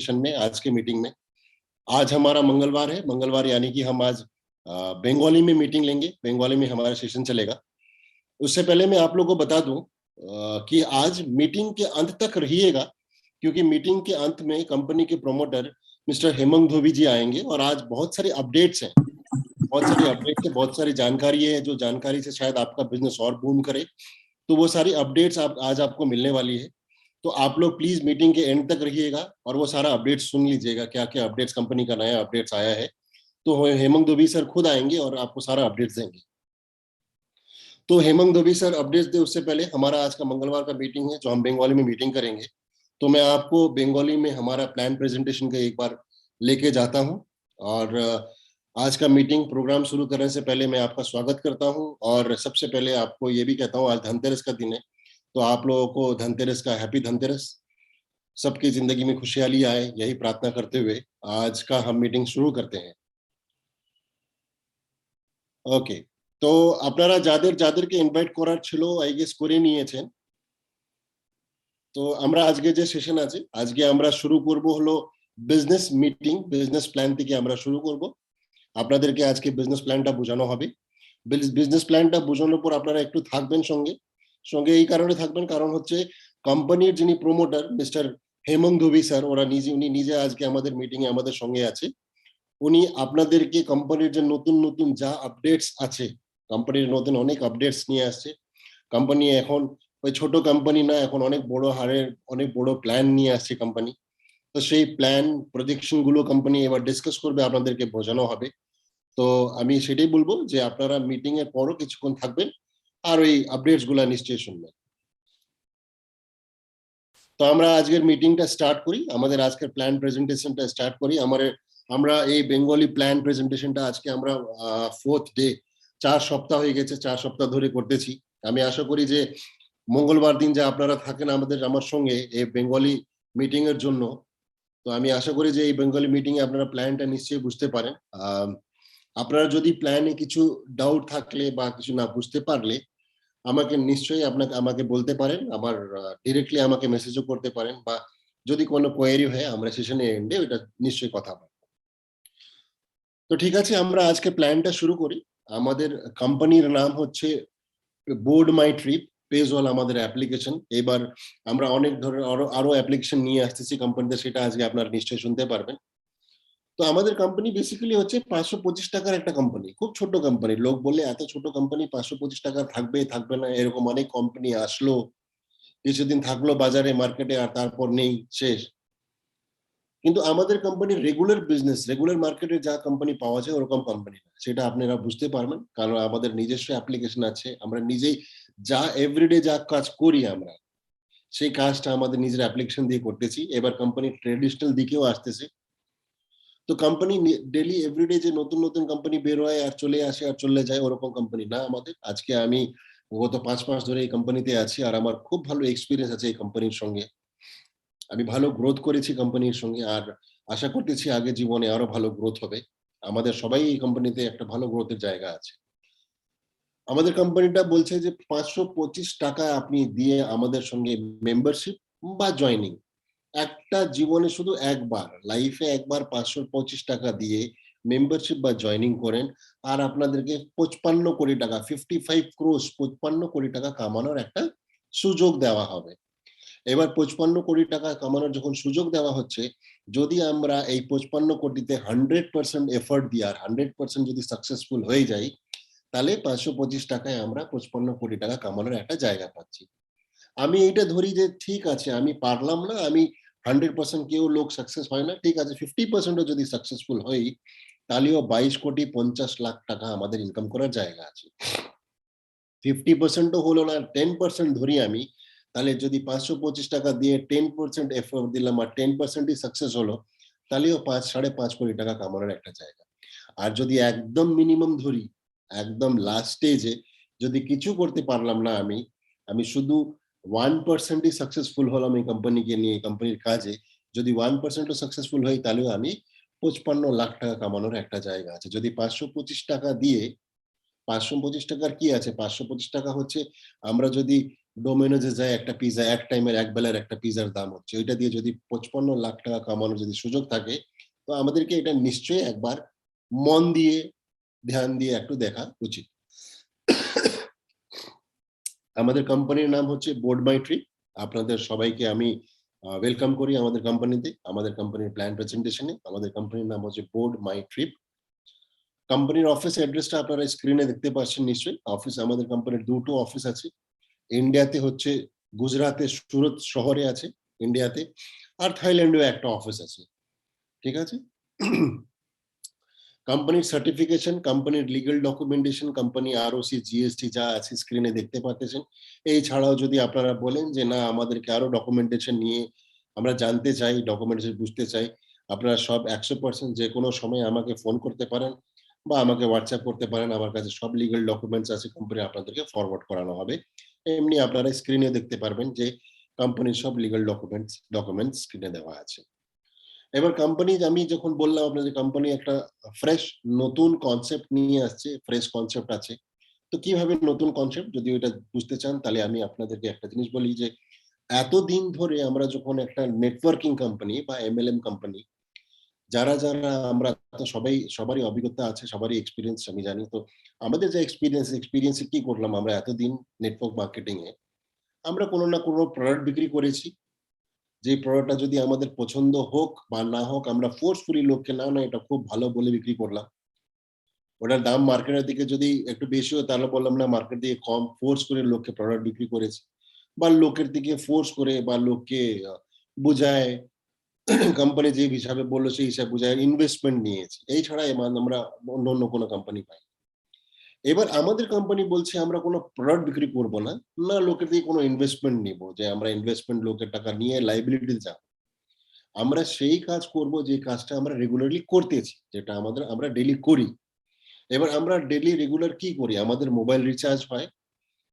Session में, आज के मीटिंग में। आज हमारा मंगलवार है, मंगलवार यानी कि हम आज बंगाली में मीटिंग लेंगे, बंगाली में हमारा सेशन चलेगा। उससे पहले मैं आप लोगों को बता दूं कि आज मीटिंग के अंत तक रहिएगा, क्योंकि मीटिंग के अंत में कंपनी के प्रोमोटर मिस्टर हेमंत धोबी जी आएंगे और आज बहुत सारी अपडेट्स हैं, बहुत सारी जानकारी है, जो जानकारी से शायद आपका बिजनेस और बूम करे। तो वो सारी अपडेट्स आज आपको मिलने वाली है। तो आप लोग प्लीज मीटिंग के एंड तक रहिएगा और वो सारा अपडेट सुन लीजिएगा, क्या क्या अपडेट्स कंपनी का नया अपडेट्स आया है। तो हेमंत धोबी सर खुद आएंगे और आपको सारा अपडेट्स देंगे। तो हेमंत धोबी सर अपडेट्स दे उससे पहले हमारा आज का मंगलवार का मीटिंग है, जो हम बंगाली में मीटिंग करेंगे। तो मैं आपको बंगाली में हमारा प्लान प्रेजेंटेशन का एक बार लेके जाता हूँ। और आज का मीटिंग प्रोग्राम शुरू करने से पहले मैं आपका स्वागत करता हूँ और सबसे पहले आपको ये भी कहता हूँ, आज धनतेरस का दिन है। तो आप लोगों को धनतेरस का हैप्पी धनतेरस, सबकी जिंदगी में खुशहाली आए, यही प्रार्थना करते हुए आज का हम मीटिंग शुरू करते हैं। ওকে, তো আপনারা যাদেরকে ইনভাইট করার ছিল আই গেস করে নিয়েছেন। তো আমরা আজকে যে সেশন আছে, আজকে আমরা শুরু করব হলো বিজনেস মিটিং, বিজনেস প্ল্যান থেকে আমরা শুরু করব। আপনাদেরকে আজকে বিজনেস প্ল্যানটা বোঝানো হবে। বিজনেস প্ল্যানটা বোঝানোর পর আপনারা একটু থাকবেন সঙ্গে সঙ্গে, এই কারণে থাকবেন কারণ হচ্ছে কোম্পানির যিনি প্রমোটার মিস্টার হেমন্ত ধোবি স্যার, উনি নিজে আজকে আমাদের মিটিং এ আমাদের সঙ্গে আছে। উনি আপনাদেরকে কোম্পানির যে নতুন নতুন যা আপডেটস আছে, কোম্পানির নতুন অনেক আপডেটস নিয়ে আসছে। কোম্পানি এখন ওই ছোট কোম্পানি না, এখন অনেক বড় হারের অনেক বড় প্ল্যান নিয়ে আসছে কোম্পানি। তো সেই প্ল্যান প্রজেকশন গুলো কোম্পানি এবার ডিসকাস করবে, আপনাদেরকে বোঝানো হবে। তো আমি সেটাই বলবো যে আপনারা মিটিং এর পরও কিছুক্ষণ থাকবেন আর ওই আপডেটস গুলা নিশ্চয়ই শুনবেন। তো আমরা আজকের মিটিংটা স্টার্ট করি, আমাদের আজকের প্ল্যান প্রেজেন্টেশনটা স্টার্ট করি। আমরা এই বেঙ্গলি প্ল্যান প্রেজেন্টেশনটা আজকে আমরা 4th ডে, 4 সপ্তাহ হয়ে গেছে, 4 সপ্তাহ ধরে করতেছি। আমি আশা করি যে মঙ্গলবার দিন যে আপনারা থাকেন আমার সঙ্গে এই বেঙ্গলি মিটিং এর জন্য, তো আমি আশা করি যে এই বেঙ্গলি মিটিং এ আপনারা প্ল্যানটা নিশ্চয়ই বুঝতে পারেন। আপনারা যদি প্ল্যানে কিছু ডাউট থাকলে বা কিছু না বুঝতে পারলে আমাকে নিশ্চয়ই আমাকে বলতে পারেন, আমার ডিরেক্টলি আমাকে মেসেজও করতে পারেন, বা যদি কোনো কোয়েরি হয় আমরা সেশনে এন্ডে ওটা নিশ্চয়ই কথা বলবো। তো ঠিক আছে, আমরা আজকে প্ল্যানটা শুরু করি। আমাদের কোম্পানির নাম হচ্ছে বোর্ড মাই ট্রিপ, পেজওয়াল আমাদের অ্যাপ্লিকেশন। এবার আমরা অনেক ধরনের আরো অ্যাপ্লিকেশন নিয়ে আসতেছি কোম্পানিতে, সেটা আজকে আপনারা নিশ্চয়ই শুনতে পারবেন। তো আমাদের কোম্পানি বেসিক্যালি হচ্ছে 525 টাকার একটা কোম্পানি, খুব ছোট কোম্পানি। লোক বলে এত ছোট কোম্পানি 525 টাকা থাকবে থাকবে না, এরকম অনেক কোম্পানি আসলো, কিছুদিন থাকলো বাজারে মার্কেটে আর তারপর নেই, শেষ। কিন্তু আমাদের কোম্পানির রেগুলার বিজনেস, রেগুলার মার্কেটে যা কোম্পানি পাওয়া যায় ওরকম কোম্পানি না, সেটা আপনারা বুঝতে পারবেন। কারণ আমাদের নিজস্ব অ্যাপ্লিকেশন আছে, আমরা নিজেই যা এভরিডে যা কাজ করি আমরা, সেই কাজটা আমাদের নিজের অ্যাপ্লিকেশন দিয়ে করতেছি। এবার কোম্পানি ট্রেডিশনাল দিকেও আসতেছে। তো কোম্পানি ডেলি এভরিডে যে নতুন নতুন কোম্পানি বের হয় আর চলে আসে আর চলে যায়, ওরকম কোম্পানি না আমাদের। আজকে আমি গত 5 মাস ধরে এই কোম্পানিতে আছি আর আমার খুব ভালো এক্সপিরিয়েন্স আছে এই কোম্পানির সঙ্গে। আমি ভালো গ্রোথ করেছি কোম্পানির সঙ্গে আর আশা করতেছি আগে জীবনে আরো ভালো গ্রোথ হবে। আমাদের সবাই এই কোম্পানিতে একটা ভালো গ্রোথের জায়গা আছে। আমাদের কোম্পানিটা বলছে যে 525 টাকা আপনি দিয়ে আমাদের সঙ্গে মেম্বারশিপ বা জয়েনিং, একটা জীবনে শুধু একবার, লাইফে একবার 525 টাকা দিয়ে মেম্বারশিপ বা জয়েনিং করেন আর আপনাদেরকে 55 কোটি টাকা, 55 ক্রোস, 55 কোটি টাকা কামানোর একটা সুযোগ দেওয়া হবে। এবার 55 কোটি টাকা কামানোর যখন সুযোগ দেওয়া হচ্ছে, যদি আমরা এই 55 কোটিতে 100% এফর্ট দিই আর 100% যদি সাকসেসফুল হয়ে যাই, তাহলে 525 টাকায় আমরা 55 কোটি টাকা কামানোর একটা জায়গা পাচ্ছি। আমি এইটা ধরি যে ঠিক আছে, আমি পারলাম না, আমি 100% কেউ লোক সাকসেস হয় না, ঠিক আছে 50%ও যদি সাকসেসফুল হই, তাহলেও 22 কোটি 50 লাখ টাকা আমাদের ইনকাম করার জায়গা আছে। 50%ও হলো না, 10% ধরি আমি, তাহলে যদি 525 টাকা দিয়ে 10% এফোর্ট দিলাম আর 10%ই সাকসেস হলো, তাহলেও 5.5 কোটি টাকা কামানোর একটা জায়গা। আর যদি একদম মিনিমাম ধরি, একদম লাস্ট স্টেজে যদি কিছু করতে পারলাম না, আমি শুধু 1%ই সাকসেসফুল হলাম এই কোম্পানিকে নিয়ে, কোম্পানির কাজে, যদি 1%ও সাকসেসফুল হই, তাহলেও আমি 55 লাখ টাকা কামানোর একটা জায়গা আছে। যদি 525 টাকা দিয়ে, 525 টাকার কি আছে, 525 টাকা হচ্ছে আমরা যদি ডোমিনোজে যায় একটা পিজা এক টাইমের এক বেলার একটা পিজার দাম হচ্ছে, ওইটা দিয়ে যদি 55 লাখ টাকা কামানোর যদি সুযোগ থাকে, তো আমাদেরকে এটা নিশ্চয়ই একবার মন দিয়ে ধ্যান দিয়ে একটু দেখা উচিত। আমাদের কোম্পানির নাম হচ্ছে বোর্ড মাই ট্রিপ। আপনাদের সবাইকে আমি ওয়েলকাম করি আমাদের কোম্পানিতে, আমাদের কোম্পানির প্ল্যান প্রেজেন্টেশনে। আমাদের কোম্পানির নাম হচ্ছে বোর্ড মাই ট্রিপ। কোম্পানির অফিস অ্যাড্রেসটা আপনারা স্ক্রিনে দেখতে পাচ্ছেন নিশ্চয়ই। অফিস আমাদের কোম্পানির ২ টো অফিস আছে। ইন্ডিয়াতে হচ্ছে গুজরাতে সুরত শহরে আছে ইন্ডিয়াতে, আর থাইল্যান্ডেও একটা অফিস আছে। ঠিক আছে? কোম্পানির সার্টিফিকেশন, কোম্পানির legal documentation, company ROC, GST যা আছে স্ক্রিনে দেখতে পাচ্ছেন। এই ছাড়াও যদি আপনারা বলেন যে না আমাদেরকে আরো ডকুমেন্টেশন নিয়ে আমরা জানতে চাই, ডকুমেন্টেশন বুঝতে চাই, আপনারা সব 100% যে কোনো সময় আমাকে ফোন করতে পারেন বা আমাকে হোয়াটসঅ্যাপ করতে পারেন। আমার কাছে সব লিগ্যাল ডকুমেন্টস আছে, কোম্পানি আপনাদেরকে ফরওয়ার্ড করানো হবে। এমনি আপনারা স্ক্রিনে দেখতে পারবেন যে কোম্পানির সব লিগ্যাল ডকুমেন্টস স্ক্রিনে দেওয়া আছে। এবার কোম্পানি আমি যখন বললাম আপনাদের কোম্পানি একটা ফ্রেশ নতুন কনসেপ্ট নিয়ে আসছে, ফ্রেশ কনসেপ্ট আছে। তো কিভাবে নতুন কনসেপ্ট যদি ওইটা বুঝতে চান তাহলে আমি আপনাদেরকে একটা জিনিস বলি যে এতদিন ধরে আমরা যখন একটা নেটওয়ার্কিং কোম্পানি বা এমএলএম কোম্পানি, যারা আমরা তো সবারই অভিজ্ঞতা আছে, সবারই এক্সপেরিয়েন্স আমি জানি। তো আমাদের যে এক্সপেরিয়েন্সে কি করলাম আমরা এতদিন নেটওয়ার্ক মার্কেটিং এ, আমরা কোনো না কোনো প্রোডাক্ট বিক্রি করেছি। যে প্রোডাক্টটা যদি আমাদের পছন্দ হোক বা না হোক আমরা ফোর্সফুলি লোককে না এটা খুব ভালো বলে বিক্রি করলাম। ওটার দাম মার্কেটের দিকে যদি একটু বেশি হয় তাহলে বললাম না মার্কেট থেকে কম, ফোর্স করে লোককে প্রোডাক্ট বিক্রি করেছি। বা লোকের দিকে ফোর্স করে বা লোককে বুঝায় কোম্পানি যে হিসাবে বলল সেই হিসাবে বুঝায় ইনভেস্টমেন্ট নিয়েছি। এই ছাড়া আমরা অন্য কোনো কোম্পানি পাই। এবার আমাদের কোম্পানি বলছে আমরা কোনো প্রোডাক্ট বিক্রি করব না। না লোকের থেকে কোনো ইনভেস্টমেন্ট নিব যে আমরা ইনভেস্টমেন্ট লোকের টাকা নিয়ে লায়াবিলিটি যাব। আমরা সেই কাজ করব যে কাজটা আমরা রেগুলারলি করতেছি, যেটা আমরা ডেইলি করি। এবার আমরা ডেইলি রেগুলার কি করি? আমাদের মোবাইল রিচার্জ হয়।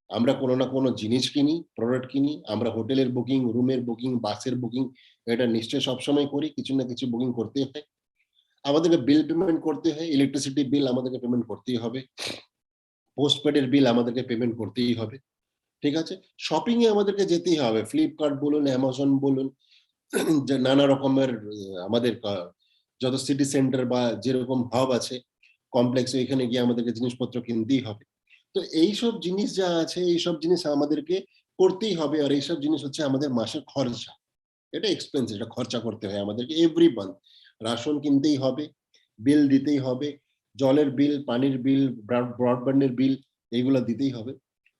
আমরা কোনো না কোনো জিনিস কিনি, প্রোডাক্ট কিনি। আমরা হোটেলের বুকিং, রুমের বুকিং, বাসের বুকিং এটা নিশ্চয়ই সবসময় করি। কিছু না কিছু বুকিং করতেই হয়। আমাদেরকে বিল পেমেন্ট করতে হয়। ইলেকট্রিসিটি বিল আমাদেরকে পেমেন্ট করতেই হবে। পোস্টপেড এর বিল আমাদেরকে পেমেন্ট করতেই হবে। ঠিক আছে? শপিং এ আমাদেরকে যেতেই হবে। Flipkart বলুন, Amazon বলুন, যে নানা রকমের আমাদের যত সিটি সেন্টার বা যেরকম হাব আছে কমপ্লেক্স ওইখানে গিয়ে আমাদেরকে জিনিসপত্র কিনতেই হবে। তো এইসব জিনিস যা আছে এইসব জিনিস আমাদেরকে করতেই হবে, আর এইসব জিনিস হচ্ছে আমাদের মাসের খরচা। এটা এক্সপেন্স, এটা খরচা করতে হয় আমাদেরকে এভরি মান্থ। রাশন কিনতেই হবে, বিল দিতেই হবে, জলের বিল, পানির বিল, ব্রডব্যান্ডের বিল এইগুলা দিতেই হবে।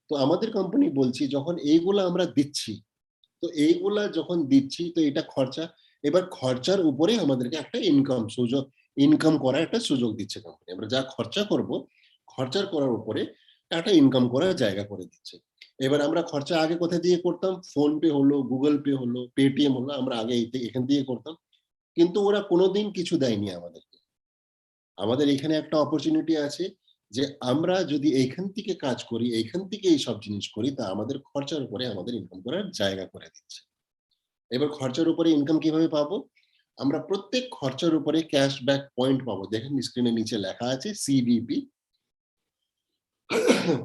তো আমাদের কোম্পানি বলছি যখন এইগুলা আমরা দিচ্ছি, তো এইগুলা যখন দিচ্ছি তো এটা খরচা। এবার খরচার উপরে আমাদেরকে একটা ইনকাম করার একটা সুযোগ দিচ্ছে কোম্পানি। আমরা যা খরচা করব, খরচার করার উপরে একটা ইনকাম করার জায়গা করে দিচ্ছে। এবার আমরা খরচা আগে কোথা দিয়ে করতাম? ফোন পে হলো, গুগল পে হলো, পেটিএম হলো, আমরা আগে এখান দিয়ে করতাম। কিন্তু ওরা কোনোদিন কিছু দেয়নি আমাদেরকে। আমাদের এখানে একটা অপরচুনিটি আছে যে আমরা যদি এইখান থেকে কাজ করি, এইখান থেকে এইসব জিনিস করি তা আমাদের খরচার উপরে আমাদের ইনকাম করার জায়গা করে দিচ্ছে। এবার খরচার উপরে ইনকাম কিভাবে পাবো? আমরা প্রত্যেক খরচার উপরে ক্যাশব্যাক পয়েন্ট পাবো। দেখেন স্ক্রিনের নিচে লেখা আছে সিবিপি।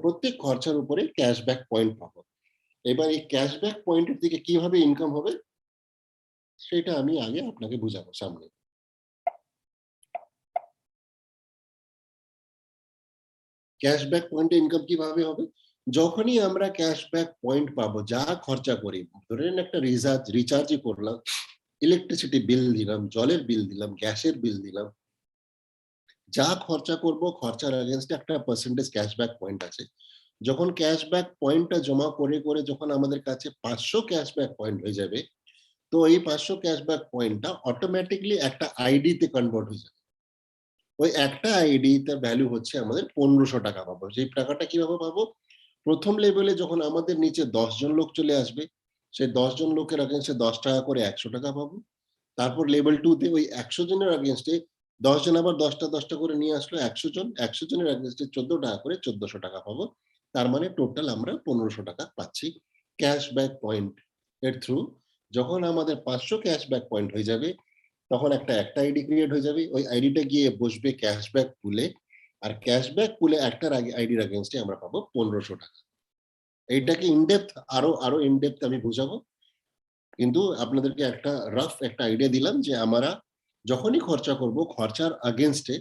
প্রত্যেক খরচার উপরে ক্যাশব্যাক পয়েন্ট পাবো। এবার এই ক্যাশব্যাক পয়েন্টের থেকে কিভাবে ইনকাম হবে সেটা আমি আগে আপনাকে বুঝাবো সামনে। ক্যাশব্যাক পয়েন্টে ইনকাম কিভাবে হবে? যখনই আমরা ক্যাশব্যাক পয়েন্ট পাবো, যা খরচা করি, ধরেন একটা রিচার্জই করলাম, ইলেকট্রিসিটি বিল দিলাম, জলের বিল দিলাম, গ্যাসের বিল দিলাম, যা খরচা করব খরচার এগেইনস্ট একটা পার্সেন্টেজ ক্যাশব্যাক পয়েন্ট আছে। যখন ক্যাশব্যাক পয়েন্টটা জমা করে যখন আমাদের কাছে 500 ক্যাশব্যাক পয়েন্ট হয়ে যাবে, তো এই 500 ক্যাশব্যাক পয়েন্টটা অটোমেটিক্যালি একটা আইডি তে কনভার্ট হয়ে যাবে। ওই একটা আইডি তার ভ্যালু হচ্ছে আমাদের 1500 টাকা পাবো। সেই টাকাটা কিভাবে পাবো? প্রথম লেভেলে যখন আমাদের নিচে 10 জন লোক চলে আসবে, সেই 10 জন লোকের এগেইনস্টে 10 টাকা করে 100 টাকা পাবো। তারপর লেভেল 2 তে ওই 100 জনের এগেইনস্টে 10 জন আবার 10 টা করে নিয়ে আসলো 100 জন। 100 জনের এগেইনস্টে 14 টাকা করে 1400 টাকা পাবো। তার মানে টোটাল আমরা 1500 টাকা পাচ্ছি ক্যাশব্যাক পয়েন্ট এর থ্রু। যখন আমাদের 500 ক্যাশব্যাক পয়েন্ট হয়ে যাবে, তখন একটা আইডি ক্রিয়েট হয়ে যাবে। ওই আইডিটা গিয়ে বসবে ক্যাশব্যাক পুলে। আর ক্যাশব্যাক পুলে একটার আইডির এগেইনস্টে আমরা পাবো 1500 টাকা। এইটাকে ইনডেপথ আরো আরো ইনডেপথ আমি বুঝাবো, কিন্তু আপনাদেরকে একটা রাফ একটা আইডিয়া দিলাম যে আমরা যখনই খরচা করব খরচার আগেনস্টে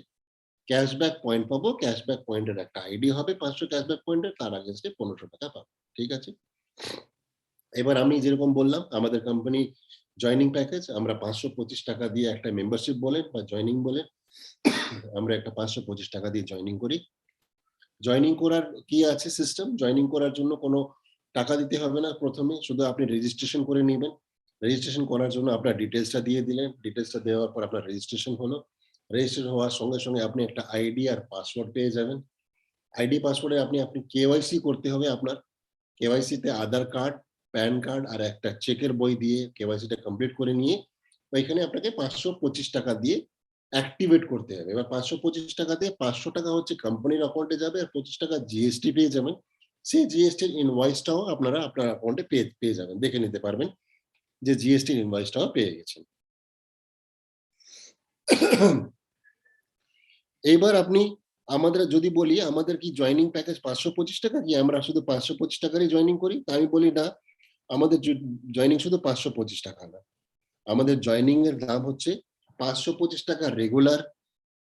ক্যাশব্যাক পয়েন্ট পাবো, ক্যাশব্যাক পয়েন্টের একটা আইডি হবে 500 ক্যাশব্যাক পয়েন্টের, তার আগেনস্টে 1500 টাকা পাবো। ঠিক আছে? এবার আমি যেরকম বললাম আমাদের কোম্পানি জয়নিং প্যাকেজ, আমরা 525 টাকা দিয়ে একটা মেম্বারশিপ বলেন বা জয়নিং বলেন, আমরা একটা 525 টাকা দিয়ে জয়নিং করি। জয়নিং করার কি আছে সিস্টেম? জয়নিং করার জন্য কোনো টাকা দিতে হবে না প্রথমে, শুধু আপনি রেজিস্ট্রেশন করে নিবেন। রেজিস্ট্রেশন করার জন্য আপনার ডিটেইলসটা দিয়ে দিলেন। ডিটেইলসটা দেওয়ার পর আপনার রেজিস্ট্রেশন হলো। রেজিস্ট্রেশন হওয়ার সঙ্গে, সঙ্গে আপনি একটা আইডি আর পাসওয়ার্ড পেয়ে যাবেন। আইডি পাসওয়ার্ডে আপনি কেওয়াইসি করতে হবে আপনার। কেওয়াইসি তে আধার কার্ড, প্যান কার্ড আর একটা চেকের বই দিয়ে কেওয়াইসিটা কমপ্লিট করে নিয়ে ওইখানে আপনাকে 525 টাকা দিয়ে অ্যাক্টিভেট করতে হবে। এবার 525 টাকা দিয়ে 500 টাকা হচ্ছে কোম্পানির অ্যাকাউন্টে যাবে আর 25 টাকা জিএসটি পেয়ে যাবেন। সেই জিএসটির ইনভয়েসটাও আপনারা আপনার অ্যাকাউন্টে পেয়ে যাবেন। দেখে নিতে পারবেন যে জিএসটির ইনভয়েসটাও পেয়ে গেছেন। এইবার আপনি আমাদের যদি বলি আমাদের কি জয়নিং প্যাকেজ 525 টাকা কি আমরা শুধু 525 টাকারই জয়নিং করি? তা আমি বলি না, আমাদের জয়নিং শুধু 525 টাকা না। আমাদের জয়নিং এর দাম হচ্ছে 525 টাকা রেগুলার,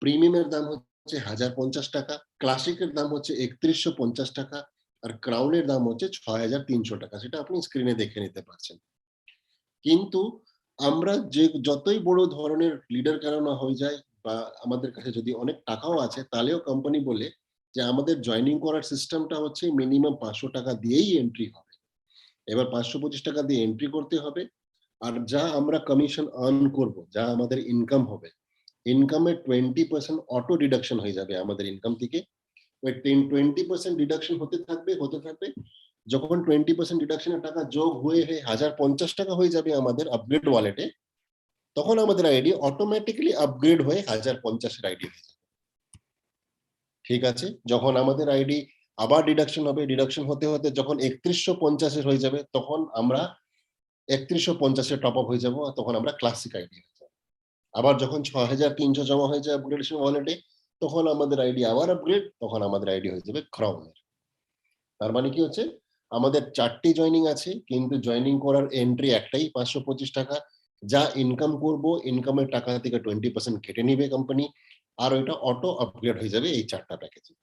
প্রিমিয়াম এর দাম হচ্ছে 1050 টাকা, ক্লাসিক এর দাম হচ্ছে 3150 টাকা আর ক্রাউন এর দাম হচ্ছে 6300 টাকা। সেটা আপনি স্ক্রিনে দেখে নিতে পারছেন। কিন্তু আমরা যে যতই বড় ধরনের লিডার কেন না হয়ে যায় বা আমাদের কাছে যদি অনেক টাকাও আছে তাহলেও কোম্পানি বলে যে আমাদের জয়েনিং করার সিস্টেমটা হচ্ছে মিনিমাম 500 টাকা দিয়েই এন্ট্রি হবে। এবার 525 টাকা দিয়ে এন্ট্রি করতে হবে। আর যা আমরা কমিশন আর্ন করব, যা আমাদের ইনকাম হবে, ইনকামের 20% অটো ডিডাকশন হয়ে যাবে আমাদের ইনকাম থেকে। ওই 20% ডিডাকশন হতে থাকবে। যখন 20% ডিডাকশনের টাকা যোগ হয়ে 1050 টাকা হয়ে যাবে আমাদের আপগ্রেড ওয়ালেটে, তখন আমাদের আইডি অটোমেটিক্যালি আপগ্রেড হয়ে 1050 এর আইডি হয়ে যাবে। ঠিক আছে? যখন আমাদের আইডি আবার ডিডাকশন হবে, ডিডাকশন হতে, হতে যখন 3150 এর হয়ে যাবে, তখন আমরা 3150 এ টপ আপ হয়ে যাব। তখন আমরা ক্লাসিক আইডি হয়ে যাব। আবার যখন 6300 জমা হয়ে যায় আপগ্রেডেশন ওয়ালেটে, তখন আমাদের আইডি আবার আপগ্রেড, তখন আমাদের আইডি হয়ে যাবে ক্রাউন এর। তার মানে কি হচ্ছে? আমাদের 4 টি জয়েনিং আছে, কিন্তু জয়েনিং করার এন্ট্রি একটাই 525 টাকা। যা ইনকাম করব, ইনকামের টাকা থেকে 20% কেটে নিবে কোম্পানি। আর ওইটা অটো আপগ্রেড হয়ে যাবে এই 4 টা প্যাকেজে।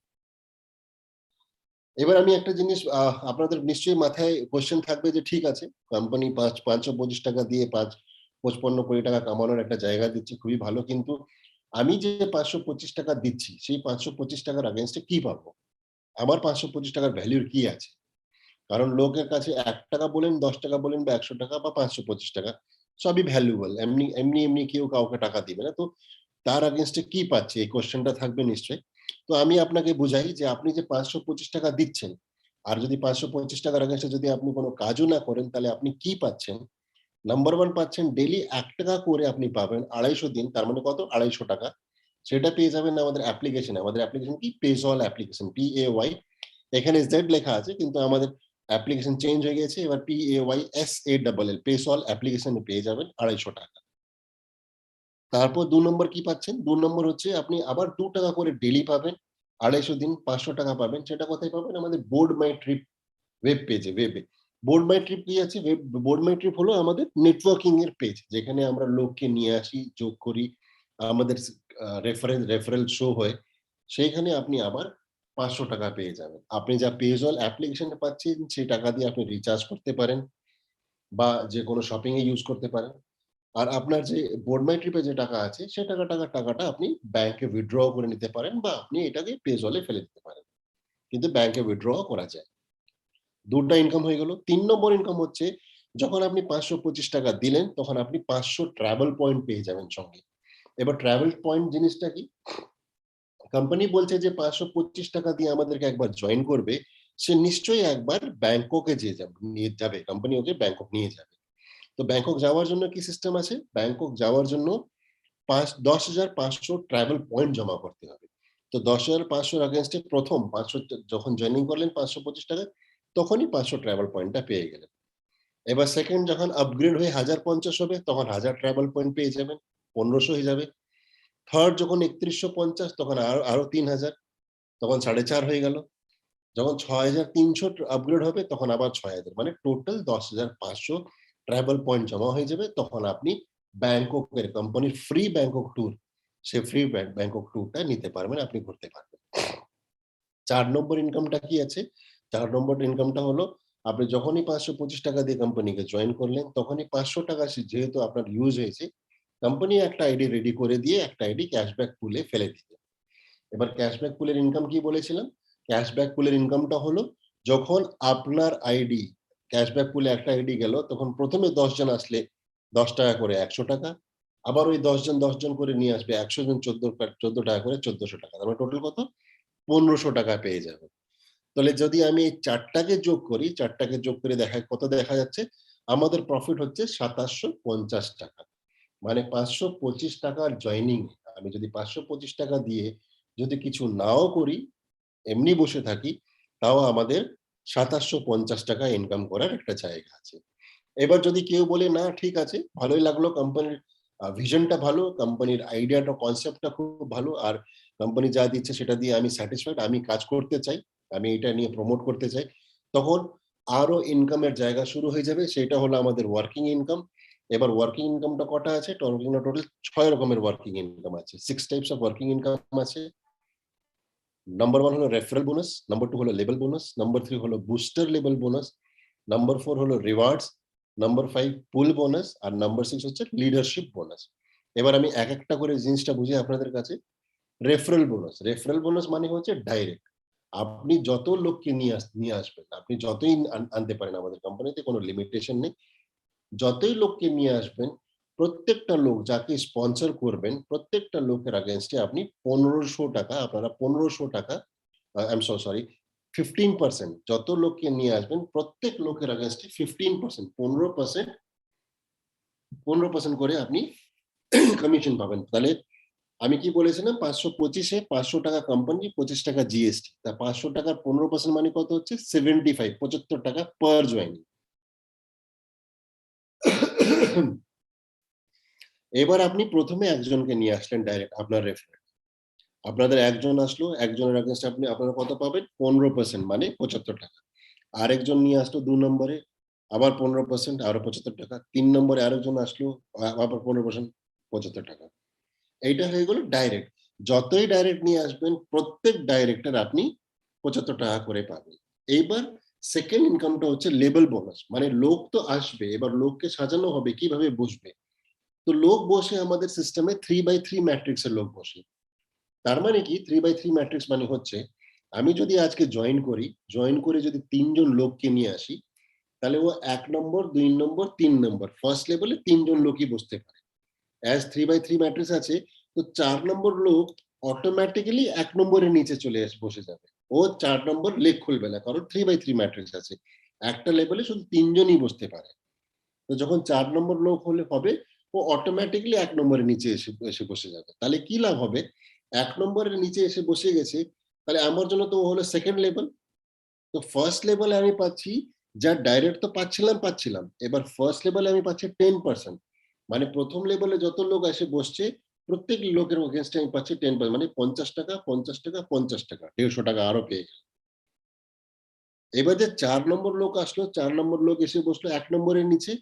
এবার আমি একটা জিনিস আপনাদের নিশ্চয়ই মাথায় কোয়েশ্চেন থাকবে যে ঠিক আছে, কোম্পানি 525 টাকা দিয়ে 55 কোটি টাকা কামানোর একটা জায়গা দিচ্ছে, খুবই ভালো। কিন্তু আমি যে 525 টাকা দিচ্ছি, সেই 525 টাকার এগেইনস্ট এ কি পাবো? আমার 525 টাকার ভ্যালুর কি আছে? কারণ লোকের কাছে ৳১ বলেন, ৳১০ বলেন বা ৳১০০ বা ৳৫২৫ সবই ভ্যালুয়েবল। এমনি কেউ কাউকে টাকা দিবে না। তো তার এগেইনস্ট এ কি পাচ্ছে? এই কোয়েশ্চেনটা থাকবে নিশ্চয়ই। তো আমি আপনাকে বুঝাই যে আপনি যে ৳৫২৫ দিচ্ছেন, আর যদি ৳৫২৫ র এগেইনস্ট এ যদি আপনি কোন কাজও না করেন তাহলে আপনি কি পাচ্ছেন? নাম্বার 1 পাচ্ছেন ডেইলি ৳১ করে আপনি পাবেন ২৫০ দিন। তার মানে কত? ৳২৫০। সেটা পেয়ে যাবেন আমাদের অ্যাপ্লিকেশনে। আমাদের অ্যাপ্লিকেশন কি? পেজল অ্যাপ্লিকেশন। PAY, এখানে জেড লেখা আছে কিন্তু আমাদের অ্যাপ্লিকেশন চেঞ্জ হয়ে গেছে। এবার PAYSALL পেসল অ্যাপ্লিকেশনে পেয়ে যাবেন ৳২৫০। তারপর ২ নম্বর কি পাচ্ছেন? ২ নম্বর হচ্ছে আপনি আবার ৳২ করে ডেইলি পাবেন। ২৫০ দিন ৳৫০০ পাবেন। সেটা কোথায় পাবেন? আমাদের বোর্ড মাই ট্রিপ ওয়েব পেজে, ওয়েবে। বোর্ড মাই ট্রিপ কি আছে? বোর্ড মাই ট্রিপ হলো আমাদের নেটওয়ার্কিং এর পেজ। যেখানে আমরা লোককে নিয়ে আসি, যোগ করি। আমাদের রেফারেল শো হয়। সেইখানে আপনি আবার ৳৫০০ পেয়ে যাবেন। আপনি যা পেজল অ্যাপ্লিকেশনে পাচ্ছেন, সেই টাকা দিয়ে আপনি রিচার্জ করতে পারেন বা যেকোনো শপিং এ ইউস করতে পারেন। আর আপনার যে বোর্ড মাই ট্রিপ এ যে টাকা আছে, সে টাকাটা আপনি ব্যাংকে উইথড্র করে নিতে পারেন বা আপনি এটাকে পেজল এ ফেলে দিতে পারেন। কিন্তু ব্যাংকে উইথড্র করা যায়। ২ টা ইনকাম হয়ে গেল। ৩ নম্বর ইনকাম হচ্ছে যখন আপনি ৳৫২৫ দিলেন, তখন আপনি ৫০০ ট্রাভেল পয়েন্ট পেয়ে যাবেন সঙ্গে। এবার ট্রাভেল পয়েন্ট জিনিসটা কি? কোম্পানি বলছে যে ৳৫২৫ দিয়ে আমাদেরকে একবার জয়েন করবে, সে নিশ্চয়ই একবার ব্যাংককে নিয়ে যাবে। কোম্পানি ওকে ব্যাংকক নিয়ে যাবে। তো ব্যাংকক যাওয়ার জন্য কি সিস্টেম আছে? ব্যাংকক যাওয়ার জন্য ১০,৫০০ ট্রাভেল পয়েন্ট জমা করতে হবে। তো ১০,৫০০ র এগেইনস্ট এ ৫০০ যখন জয়েনিং করলেন ৳৫২৫, তখনই ৫০০ ট্রাভেল পয়েন্টটা পেয়ে গেলেন। এবার সেকেন্ড যখন আপগ্রেড হয়ে ১০৫০ হবে, তখন ১০০০ ট্রাভেল পয়েন্ট পেয়ে যাবেন। ১৫০০ হয়ে যাবে। থার্ড যখন ৩১৫০, তখন আরো ৩০০০, তখন ৪.৫ হয়ে গেল। যখন 6,300 আপগ্রেড হবে তখন আবার 6,000, মানে টোটাল 10,500 ট্রাভেল পয়েন্ট জমা হয়ে যাবে। তখন আপনি ব্যাংককের কোম্পানির ফ্রি ব্যাংকক ট্যুর, সে ফ্রি ব্যাংকক ট্যুরটা নিতে পারবেন, আপনি ঘুরতে পারবেন। ৪ নম্বর ইনকামটা কি আছে? ৪ নম্বর ইনকামটা হলো, আপনি যখনই ৳৫২৫ দিয়ে কোম্পানিকে জয়েন করলেন, তখনই ৳৫০০ যেহেতু আপনার ইউজ হয়েছে, কোম্পানি একটা আইডি রেডি করে দিয়ে একটা আইডি ক্যাশব্যাক পুলে ফেলে দিবে। এবার ক্যাশব্যাক পুলের ইনকাম কি বলেছিলাম? ক্যাশব্যাক পুলের ইনকামটা হলো, যখন আপনার আইডি ক্যাশব্যাক পুলে একটা আইডি গেল, তখন ১ম এ ১০ জন আসলে ৳১০ করে ৳১০০, আবার ওই ১০ জন করে নিয়ে আসবে ১০০ জন ৳১৪ করে ৳১৪০০। তার মানে টোটাল কত? ৳১৫০০ পেয়ে যাবেন। তাহলে যদি আমি এই ৪ টাকে যোগ করি, ৪ টাকে যোগ করে কত দেখা যাচ্ছে? আমাদের প্রফিট হচ্ছে ৳২৭৫০। মানে ৳৫২৫ জয়েনিং, আমি যদি ৳৫২৫ দিয়ে যদি কিছু নাও করি, এমনি বসে থাকি, তাও আমাদের ৳২৭৫০ ইনকাম করার একটা জায়গা আছে। এবার যদি কেউ বলে, "না ঠিক আছে, ভালোই লাগলো, কোম্পানির ভিশনটা ভালো, কোম্পানির আইডিয়াটা, কনসেপ্টটা খুব ভালো। আর কোম্পানি যা দিচ্ছে সেটা দিয়ে আমি স্যাটিসফাইড। আমি কাজ করতে চাই। আমি এটা নিয়ে প্রমোট করতে চাই।" তখন আরো ইনকামের জায়গা শুরু হয়ে যাবে। সেটা হলো আমাদের ওয়ার্কিং ইনকাম। এবার ওয়ার্কিং ইনকামটা কটা আছে? টোটাল ৬ রকমের ওয়ার্কিং ইনকাম আছে। 6 টাইপস অফ ওয়ার্কিং ইনকাম আছে। নাম্বার 1 হলো রেফারেল বোনাস, নাম্বার 2 হলো লেভেল বোনাস, নাম্বার 3 হলো বুস্টার লেভেল বোনাস, নাম্বার 4 হলো রিওয়ার্ডস, নাম্বার 5 পুল বোনাস, আর নাম্বার 6 হচ্ছে লিডারশিপ বোনাস। এবার আমি একটা করে জিনিসটা বুঝিয়ে আপনাদের কাছে। রেফারেল বোনাস, রেফারেল বোনাস মানে হচ্ছে ডাইরেক্ট। আপনি যত লোককে নিয়ে আসবেন, আপনি যতই আনতে পারেন, আমাদের কোম্পানিতে কোনো লিমিটেশন নেই। যতই লোককে নিয়ে আসবেন, প্রত্যেকটা লোক যাকে স্পন্সর করবেন, প্রত্যেকটা লোকের এগেইনস্ট এ আপনি ৳১৫০০, আপনারা ৳১৫০০, আই এম সো সরি, 15% যত লোককে নিয়ে আসবেন, প্রত্যেক লোকের এগেইনস্ট এ 15%, 15% করে আপনি কমিশন পাবেন। তাহলে আমি কি বলেছিলাম? ৫২৫ এ ৳৫০০ কোম্পানি, ৳২৫ জিএসটি। তা ৳৫০০ 15% মানে কত হচ্ছে? 75, ৳৭৫ পার জয়েনিং। এবার আপনি ১ম এ একজনকে নিয়ে আসলেন ডাইরেক্ট আপনার রেফারেল। আপনাদের একজন আসলো, একজনের এগেইনস্ট এ আপনারা কত পাবেন? 15% মানে ৳৭৫। আরেকজন নিয়ে আসলো ২ নম্বরে, আবার 15%, আরো ৳৭৫। ৩ নম্বরে আরেকজন আসলো, আবার 15%, ৳৭৫। এইটা হয়ে গেল ডাইরেক্ট। যতই ডাইরেক্ট নিয়ে আসবেন, প্রত্যেক ডাইরেক্টর আপনি ৳৭৫ করে পাবেন। এইবার সেকেন্ড ইনকামটা হচ্ছে লেভেল বোনাস। মানে লোক তো আসবে, এবার লোককে সাজানো হবে, কিভাবে বসবে? তো লোক বসে আমাদের সিস্টেমে 3/3 ম্যাট্রিক্স এর লোক বসে। তার মানে কি 3/3 ম্যাট্রিক্স মানে হচ্ছে, আমি যদি আজকে জয়েন করি, জয়েন করে যদি ৩ জন লোককে নিয়ে আসি, তাহলে ও ১ নম্বর, ২ নম্বর, ৩ নম্বর ফার্স্ট লেভেলে ৩ জন লোকই বসতে পারে। অ্যাজ 3/3 ম্যাট্রিক্স আছে, তো ৪ নম্বর লোক অটোমেটিক্যালি ১ নম্বরের নিচে চলে বসে যাবে। ও ৪ নম্বর লেগ খুলবে না। কারণ 3/3 ম্যাট্রিক্স আছে। একটা লেভেলে শুধু ৩ জনই বসতে পারে। তো যখন ৪ নম্বর লোক হবে, ও অটোমেটিক্যালি ১ নম্বরের নিচে এসে বসে যাবে। তাহলে কি লাভ হবে? ১ নম্বরের নিচে এসে বসে গেছে, তাহলে আমার জন্য তো ও হলো সেকেন্ড লেভেল। তো ফার্স্ট লেভেলে আমি পাচ্ছি, যা ডাইরেক্ট তো পাচ্ছিলাম। এবার ফার্স্ট লেভেলে আমি পাচ্ছি 10%। মানে ১ম লেভেলে যত লোক এসে বসছে, প্রত্যেক লোকের এগেইনস্ট এ আমি পাচ্ছি 10%, মানে ৳৫০, ৳৫০, ৳৫০, ৳১৫০ আরো পেয়ে গেলাম। এবার যে ৪ নম্বর লোক আসলো, ৪ নম্বর লোক এসে বসলো ১ নম্বরের নিচে।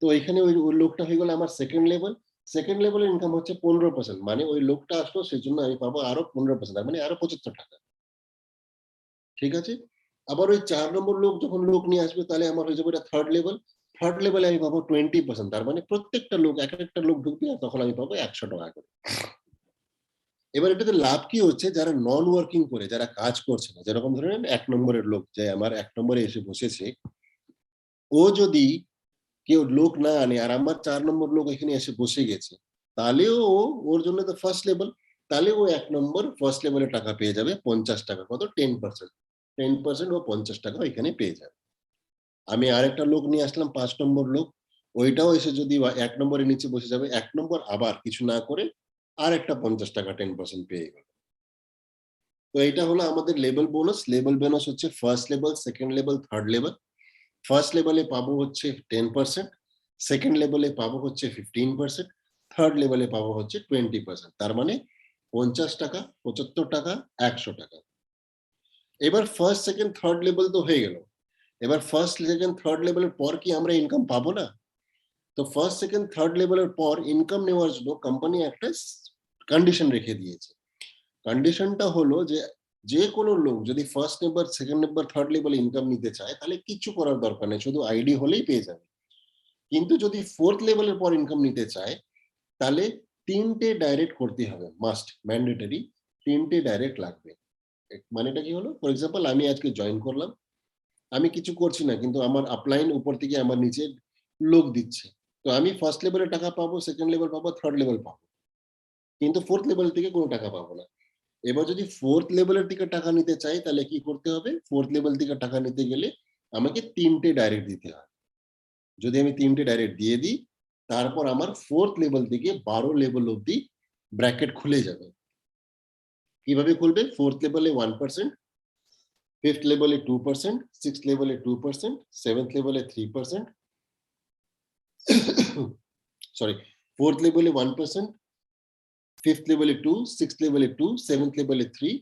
তো এখানে ওই লোকটা হয়ে গেল আমার সেকেন্ড লেভেল। সেকেন্ড লেভেলের ইনকাম হচ্ছে 15%, মানে ওই লোকটা আসলো সেজন্য আমি পাবো আরো 15%, তার মানে আরো ৳৭৫। ঠিক আছে? আবার ওই ৪ নম্বর লোক যখন লোক নিয়ে আসবে, তাহলে আমার হয়ে যাবে এটা থার্ড লেভেল। থার্ড লেভেলে আমি পাবো 20%, তার মানে প্রত্যেকটা লোক, একেকটা লোক ঢুকবে, আর তখন আমি পাবো ৳১০০ করে। এবার এটাতে লাভ কি হচ্ছে? যারা নন ওয়ার্কিং করে, যারা কাজ করছে না, যেরকম ধরেন ১ নম্বরের লোক যে আমার ১ নম্বরে এসে বসেছে, ও যদি কেউ লোক না আনে আর আমার ৪ নম্বর লোক এখানে এসে বসে গেছে, তাহলেও ওর জন্য তো ফার্স্ট লেভেল, তাহলে ও ১ নম্বর ফার্স্ট লেভেলে টাকা পেয়ে যাবে ৳৫০। কত? 10%। 10% ও ৳৫০ এখানে পেয়ে যাবে। আমি আরেকটা লোক নিয়ে আসলাম ৫ নম্বর লোক। ওইটাও এসে যদি ১ নম্বরের নিচে বসে যাবে, ১ নম্বর আবার কিছু না করে আরেকটা ৳৫০ 10% পেয়ে গেল। তো এটা হলো আমাদের লেভেল বোনাস। লেভেল বোনাস হচ্ছে first level, second level, third level. First লেভেলে পাবো হচ্ছে 10%, সেকেন্ড লেভেলে পাবো হচ্ছে 15%, থার্ড লেভেলে পাবো হচ্ছে 20%। তার মানে ৳৫০, ৳৭৫, ৳১০০। এবার ফার্স্ট সেকেন্ড থার্ড লেভেল তো হয়ে গেল, এবার ফার্স্ট সেকেন্ড থার্ড লেভেলের পর কি আমরা ইনকাম পাবো না? তো ফার্স্ট সেকেন্ড থার্ড লেভেলের পর ইনকাম নেওয়ার জন্য কোম্পানি একটা কন্ডিশন রেখে দিয়েছে। কন্ডিশনটা হলো যে যে কোনো লোক যদি first level second level third level income নিতে চায় তাহলে কিছু করার দরকার নেই, শুধু আইডি হলেই পেয়ে যাবে। কিন্তু যদি ফোর্থ লেভেলের পর ইনকাম নিতে চায় তাহলে তিনটে ডাইরেক্ট করতে হবে, মাস্ট ম্যান্ডেটরি, তিনটে ডাইরেক্ট লাগবে। মানেটা কি হলো, ফর এক্সাম্পল আমি আজকে জয়েন করলাম, আমি কিছু করছি না কিন্তু আমার আপলাইন উপর থেকে আমার নিচে লোক দিচ্ছে, তো আমি ফার্স্ট লেভেলে টাকা পাবো, সেকেন্ড লেভেল পাবো, থার্ড লেভেল পাবো, কিন্তু ফোর্থ লেভেল থেকে কোনো টাকা পাবো না। এবার যদি ফোর্থ লেভেলের থেকে টাকা নিতে চাই তাহলে কি করতে হবে, ফোর্থ লেভেল থেকে টাকা নিতে গেলে আমাকে তিনটে ডাইরেক্ট দিতে হয়। যদি আমি তিনটে ডাইরেক্ট দিয়ে দিই তারপর আমার ফোর্থ লেভেল থেকে 12 লেভেল অব্দি ব্র্যাকেট খুলে যাবে। কিভাবে খুলবে, ফোর্থ লেভেলে 1%, ফিফথ লেভেলে 2%, সিক্স লেভেলে 2%, সেভেন্থ লেভেলে 3%, sorry, fourth level 1%, fifth level 2, sixth level 2, seventh level 3,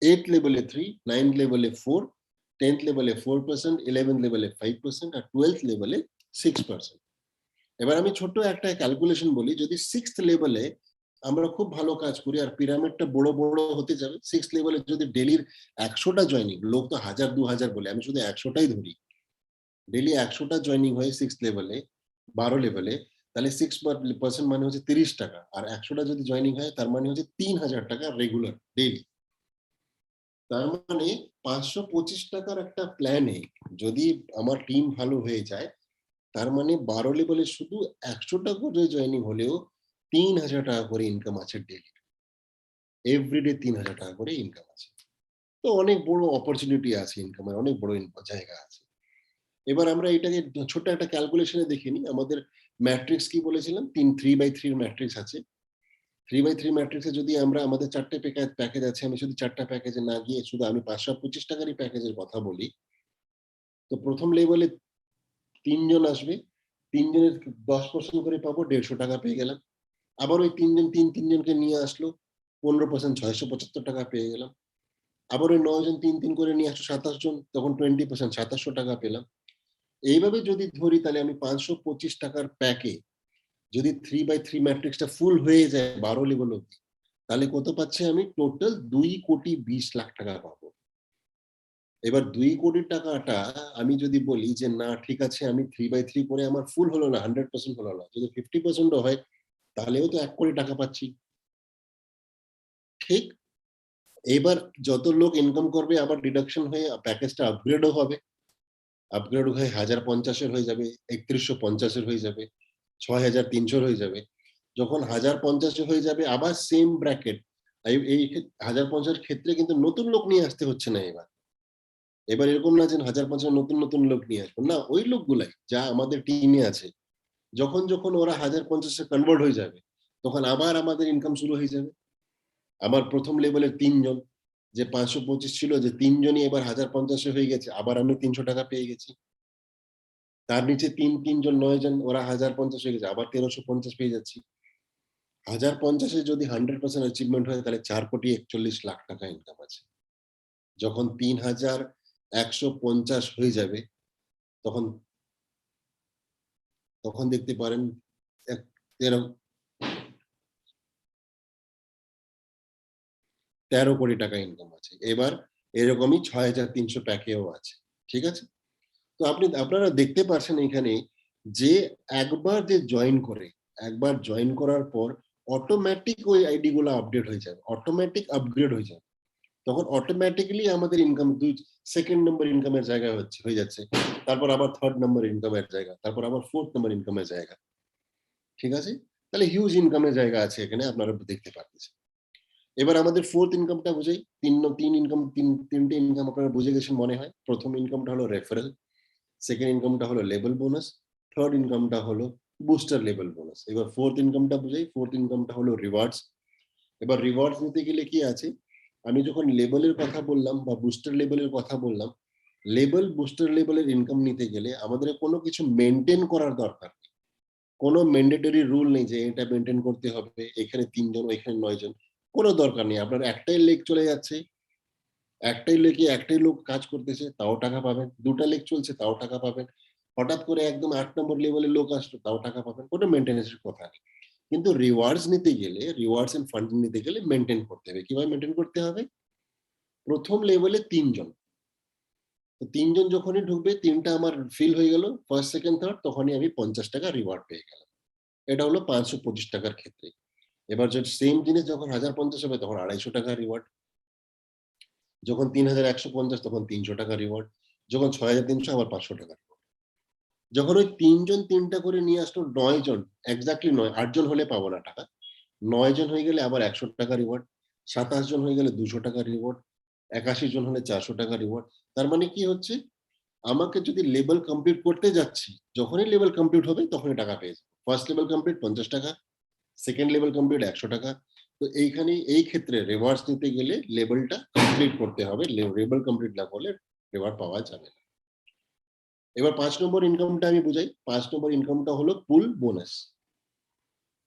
eighth level 3, ninth level 4, 10th level 4%, 11th level 5% আর 12th level 6%। এবার আমি ছোট্ট একটা ক্যালকুলেশন বলি, যদি সিক্সথ লেভেলে আমরা খুব ভালো কাজ করি আর পিরামিডটা বড় বড় হতে যাবে, সিক্স লেভেলে যদি ডেলির 100টা জয়নিং, লোক তো 1000-2000 বলে, আমি শুধু 100টাই ধরি, ডেলি 100টা জয়নিং হয় সিক্স লেভেলে, 12 লেভেলে, তাহলে 6% মানে হচ্ছে 30 টাকা, আর 100টা যদি জয়নিং হয় তার মানে হচ্ছে 3000 টাকা রেগুলার ডেইলি। তার মানে 525 টাকার একটা প্ল্যানে যদি আমার টিম ভালো হয়ে যায়, তার মানে 12 লেভেলে শুধু 100টা করে জয়নিং হলেও 3000 টাকা করে ইনকাম আছে ডেইলি, এভরিডে 3000 টাকা করে ইনকাম আছে। তো অনেক বড় অপরচুনিটি আছে, ইনকামের অনেক বড় জায়গা আছে। এবার আমরা এটাকে ছোট্ট একটা ক্যালকুলেশনে দেখে নিই, আমাদের ম্যাট্রিক্স কি বলেছিলাম, 3/3 ম্যাট্রিক্স আছে। 3/3 ম্যাট্রিক্সে যদি আমরা আমাদের 4টে প্যাকেজ আছে, আমি শুধু 4টা প্যাকেজে না গিয়ে শুধু আমি 525 টাকারই প্যাকেজের কথা বলি, তো প্রথম লেভেলে 3 জন আসবে, 3 জনের 10% করে পাবো, 150 টাকা পেয়ে গেলাম। আবার ওই 3 জন 3 জনকে নিয়ে আসলো, 15% 675 টাকা পেয়ে গেলাম। আবার ওই 9 জন 3 করে নিয়ে আসলো, 27 জন, তখন 20% 2700 টাকা পেলাম। এইভাবে যদি ধরি তাহলে আমি 525 টাকার প্যাকে যদি 3/3 ম্যাট্রিক্সটা ফুল হয়ে যায় 12 লেভেল অব্দি, তাহলে কত পাচ্ছি আমি, টোটাল 2,20,00,000 টাকা পাবো। এবার 2 কোটি টাকাটা আমি যদি বলি যে না ঠিক আছে, আমি 3/3 করে আমার ফুল হলো না, 100% হলো না, যদি 50% ও হয় তাহলেও তো 1 কোটি টাকা পাচ্ছি, ঠিক? এবার যত লোক ইনকাম করবে আবার ডিডাকশন হয়ে প্যাকেজটা আপগ্রেডও হবে, আপগ্রেড হয়ে 1050 এর হয়ে যাবে, 3150 এর হয়ে যাবে, 6300 হয়ে যাবে। যখন 1050 হয়ে যাবে আবার সেম ব্র্যাকেট, এই 1050 ক্ষেত্রে কিন্তু নতুন লোক নিয়ে আসতে হচ্ছে না এবার। এবার এরকম না যে 1050 নতুন নতুন লোক নিয়ে আসবো, না, ওই লোকগুলাই যা আমাদের টিমে আছে, যখন ওরা 1050 এ কনভার্ট হয়ে যাবে তখন আবার আমাদের ইনকাম শুরু হয়ে যাবে। আমার প্রথম লেভেলের 3 জন যে 525 ছিল, যে 3 জনই এবার 1050 এ হয়ে গেছে, আবার আমি 300 টাকা পেয়ে গেছি। তার নিচে 3 জন 9 জন, ওরা 1050 হয়ে গেছে, আবার 1350 পেয়ে যাচ্ছি। 1050 এ যদি 100% অ্যাচিভমেন্ট হয় তাহলে 4,41,00,000 টাকা ইনকাম আছে। যখন 3,150 হয়ে যাবে তখন তখন দেখতে পারেন 13 কোটি টাকা ইনকাম আছে। এবার এরকমই 6,300 প্যাকেও আছে। ঠিক আছে? তো আপনারা দেখতে পাচ্ছেন এখানে যে একবার যে জয়েন করে, একবার জয়েন করার পর অটোমেটিক ওই আইডি গুলো আপডেট হয়ে যাবে, অটোমেটিক আপগ্রেড হয়ে যাবে। তখন অটোমেটিক্যালি আমাদের ইনকাম সেকেন্ড নাম্বার ইনকামের জায়গায় হয়ে যাচ্ছে, তারপর আবার থার্ড নাম্বার ইনকামের জায়গা, তারপর আবার ফোর্থ নাম্বার ইনকামের জায়গা। ঠিক আছে? তাহলে হিউজ ইনকামের জায়গা আছে এখানে, আপনারা দেখতে পাচ্ছেন। এবার আমাদের ফোর্থ ইনকামটা বুঝাই। তিনটে ইনকাম আপনারা বুঝে গেছেন মনে হয়। প্রথম ইনকামটা হলো রেফারেল, সেকেন্ড ইনকামটা হলো লেভেল বোনাস, থার্ড ইনকামটা হলো বুস্টার লেভেল বোনাস। এবার ফোর্থ ইনকামটা বুঝাই। ফোর্থ ইনকামটা হলো রিওয়ার্ডস। এবার রিওয়ার্ডস নিতে গেলে কি আছে, আমি যখন লেভেলের কথা বললাম বা বুস্টার লেভেলের কথা বললাম, লেভেল বুস্টার লেভেলের ইনকাম নিতে গেলে আমাদের কোনো কিছু মেনটেন করার দরকার নেই। কোনো ম্যান্ডেটরি রুল নেই যে এটা মেনটেন করতে হবে, এখানে 3 জন, এখানে 9 জন, কোনো দরকার নেই। আপনার একটাই লেগ চলে যাচ্ছে, একটাই লোক কাজ করতেছে তাও টাকা পাবেন, দুটা লেগ চলছে তাও টাকা পাবেন, হঠাৎ করে একদম 8 নম্বর লেভেলের লোক আসলো তাও টাকা পাবেন, কোনো মেনটেন্যান্সের কথা নেই। কিন্তু রিওয়ার্ডস নিতে গেলে, রিওয়ার্ডস এন্ড ফান্ডিং নিতে গেলে মেনটেন করতে হবে। কিভাবে মেনটেন করতে হবে? প্রথম লেভেলে 3 জন, তো 3 জন যখনই ঢুকবে, 3টা আমার ফিল হয়ে গেল ফার্স্ট, সেকেন্ড, থার্ড, তখনই আমি 50 টাকা রিওয়ার্ড পেয়ে গেলাম। এটা হলো 525 টাকার ক্ষেত্রে। এবার যদি সেম জিনিস যখন 1050 হবে তখন 250 টাকা রিওয়ার্ড, যখন 3150 তখন 300 টাকা রিওয়ার্ড, যখন 6300 আবার 500 টাকা রিওয়ার্ড। যখন ওই 3 জন 3টা করে নিয়ে আসলো, 9 জন, এক্স্যাক্টলি 9, 8 জন হলে পাবো না টাকা, 9 জন হয়ে গেলে আবার 100 টাকা রিওয়ার্ড, 27 জন হয়ে গেলে 200 টাকা রিওয়ার্ড, 81 জন হলে 400 টাকা রিওয়ার্ড। তার মানে কি হচ্ছে, আমাকে যদি লেভেল কমপ্লিট করতে যাচ্ছি, যখনই লেভেল কমপ্লিট হবে তখনই টাকা পেয়ে যাবো। ফার্স্ট লেভেল কমপ্লিট 50 টাকা, সেকেন্ড লেভেল কমপ্লিট 100 টাকা। তো এইখানে এই ক্ষেত্রে রিওয়ার্ডস নিতে গেলে লেভেলটা কমপ্লিট করতে হবে, লেভেল কমপ্লিট না করলে রিওয়ার্ড পাওয়া যাবে না। এবার 5 নম্বর ইনকামটা আমি বুঝাই। 5 নম্বর ইনকামটা হলো পুল বোনাস।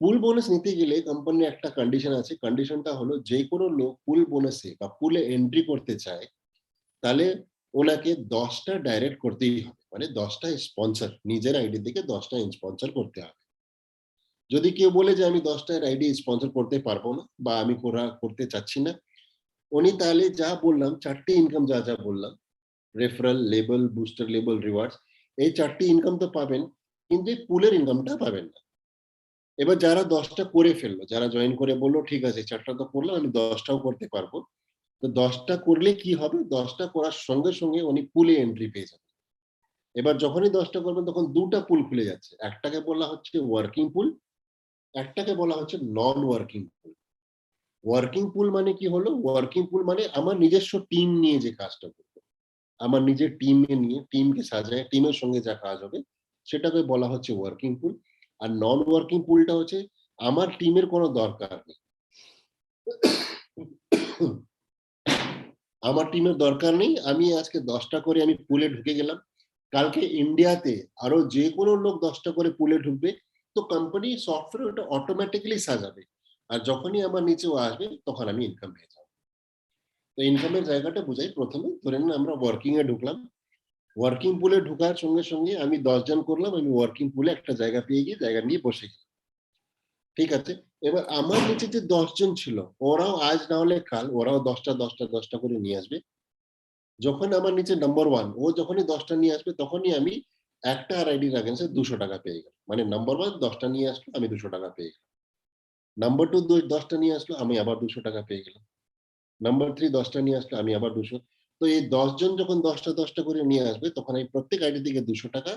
পুল বোনাস নিতে গেলে কোম্পানির একটা কন্ডিশন আছে, কন্ডিশনটা হলো যে কোনো লোক পুল বোনাসে বা পুলে এন্ট্রি করতে চায়, তাহলে ওনাকে 10টা ডাইরেক্ট করতেই হবে, মানে 10টা স্পন্সর, নিজের আইডি থেকে 10টা স্পন্সর করতে হবে। যদি কেউ বলে যে আমি 10টার আইডি স্পন্সর করতে পারবো না বা আমি করতে চাচ্ছি না, উনি তাহলে যা বললাম 4টে ইনকাম যা যা বললাম, referral, label, booster label, rewards, এই 4টে ইনকাম তো পাবেন, কিন্তু এই পুলের ইনকামটা পাবেন না। এবার যারা 10টা করে ফেললো, যারা জয়েন করে বললো ঠিক আছে 4টা তো করলাম, আমি 10টাও করতে পারবো, তো 10টা করলে কি হবে, 10টা করার সঙ্গে সঙ্গে উনি পুলে এন্ট্রি পেয়ে যাবেন। এবার যখনই 10টা করবেন তখন দুটা পুল খুলে যাচ্ছে, একটাকে বলা হচ্ছে ওয়ার্কিং পুল, একটাকে বলা হচ্ছে নন ওয়ার্কিং পুল। ওয়ার্কিং পুল মানে কি হলো, ওয়ার্কিং পুল মানে আমার নিজস্ব টিম নিয়ে যে কাজটা করবো, আমার নিজের টিমে নিয়ে, টিমকে সাজায়, টিমের সঙ্গে যা কাজ হবে সেটাকে বলা হচ্ছে ওয়ার্কিং পুল। আর নন ওয়ার্কিং পুলটা হচ্ছে আমার টিমের কোনো দরকার নেই, আমার টিমের দরকার নেই, আমি আজকে 10টা করে আমি পুলে ঢুকে গেলাম, কালকে ইন্ডিয়াতে আরো যে কোনো লোক 10টা করে পুলে ঢুকবে, তো কোম্পানি সফটওয়্যার ওটা অটোমেটিক্যালি সাজাবে, আর যখনই আমার নিচেও আসবে তখন আমি ইনকাম পেয়ে যাবো। তো ইনকামের জায়গাটা বুঝাই। প্রথমে ধরে নিন আমরা ওয়ার্কিং এ ঢুকলাম, ওয়ার্কিং পুলে ঢোকার সঙ্গে সঙ্গে আমি 10 জন করলাম, আমি ওয়ার্কিং পুলে একটা জায়গা পেয়ে গিয়ে জায়গা নিয়ে বসে গেলাম, ঠিক আছে। এবার আমার নিচে যে 10 জন ছিল, ওরাও আজ না হলে কাল ওরাও 10টা করে নিয়ে আসবে। যখন আমার নিচে নাম্বার 1 ও যখনই 10টা নিয়ে আসবে তখনই আমি একটা আর আইডির এগেইনস্টে 200 টাকা পেয়ে গেলাম। মানে নাম্বার 1 10টা নিয়ে আসলো, আমি 200 টাকা পেয়ে গেলাম। নাম্বার 2 10টা নিয়ে আসলো, আমি আবার 200 টাকা পেয়ে গেলাম। নাম্বার 3 10টা নিয়ে আসলো, আমি আবার 200। তো এই 10 জন যখন 10টা করে নিয়ে আসবে তখন আমি প্রত্যেক আইডি থেকে 200 টাকা,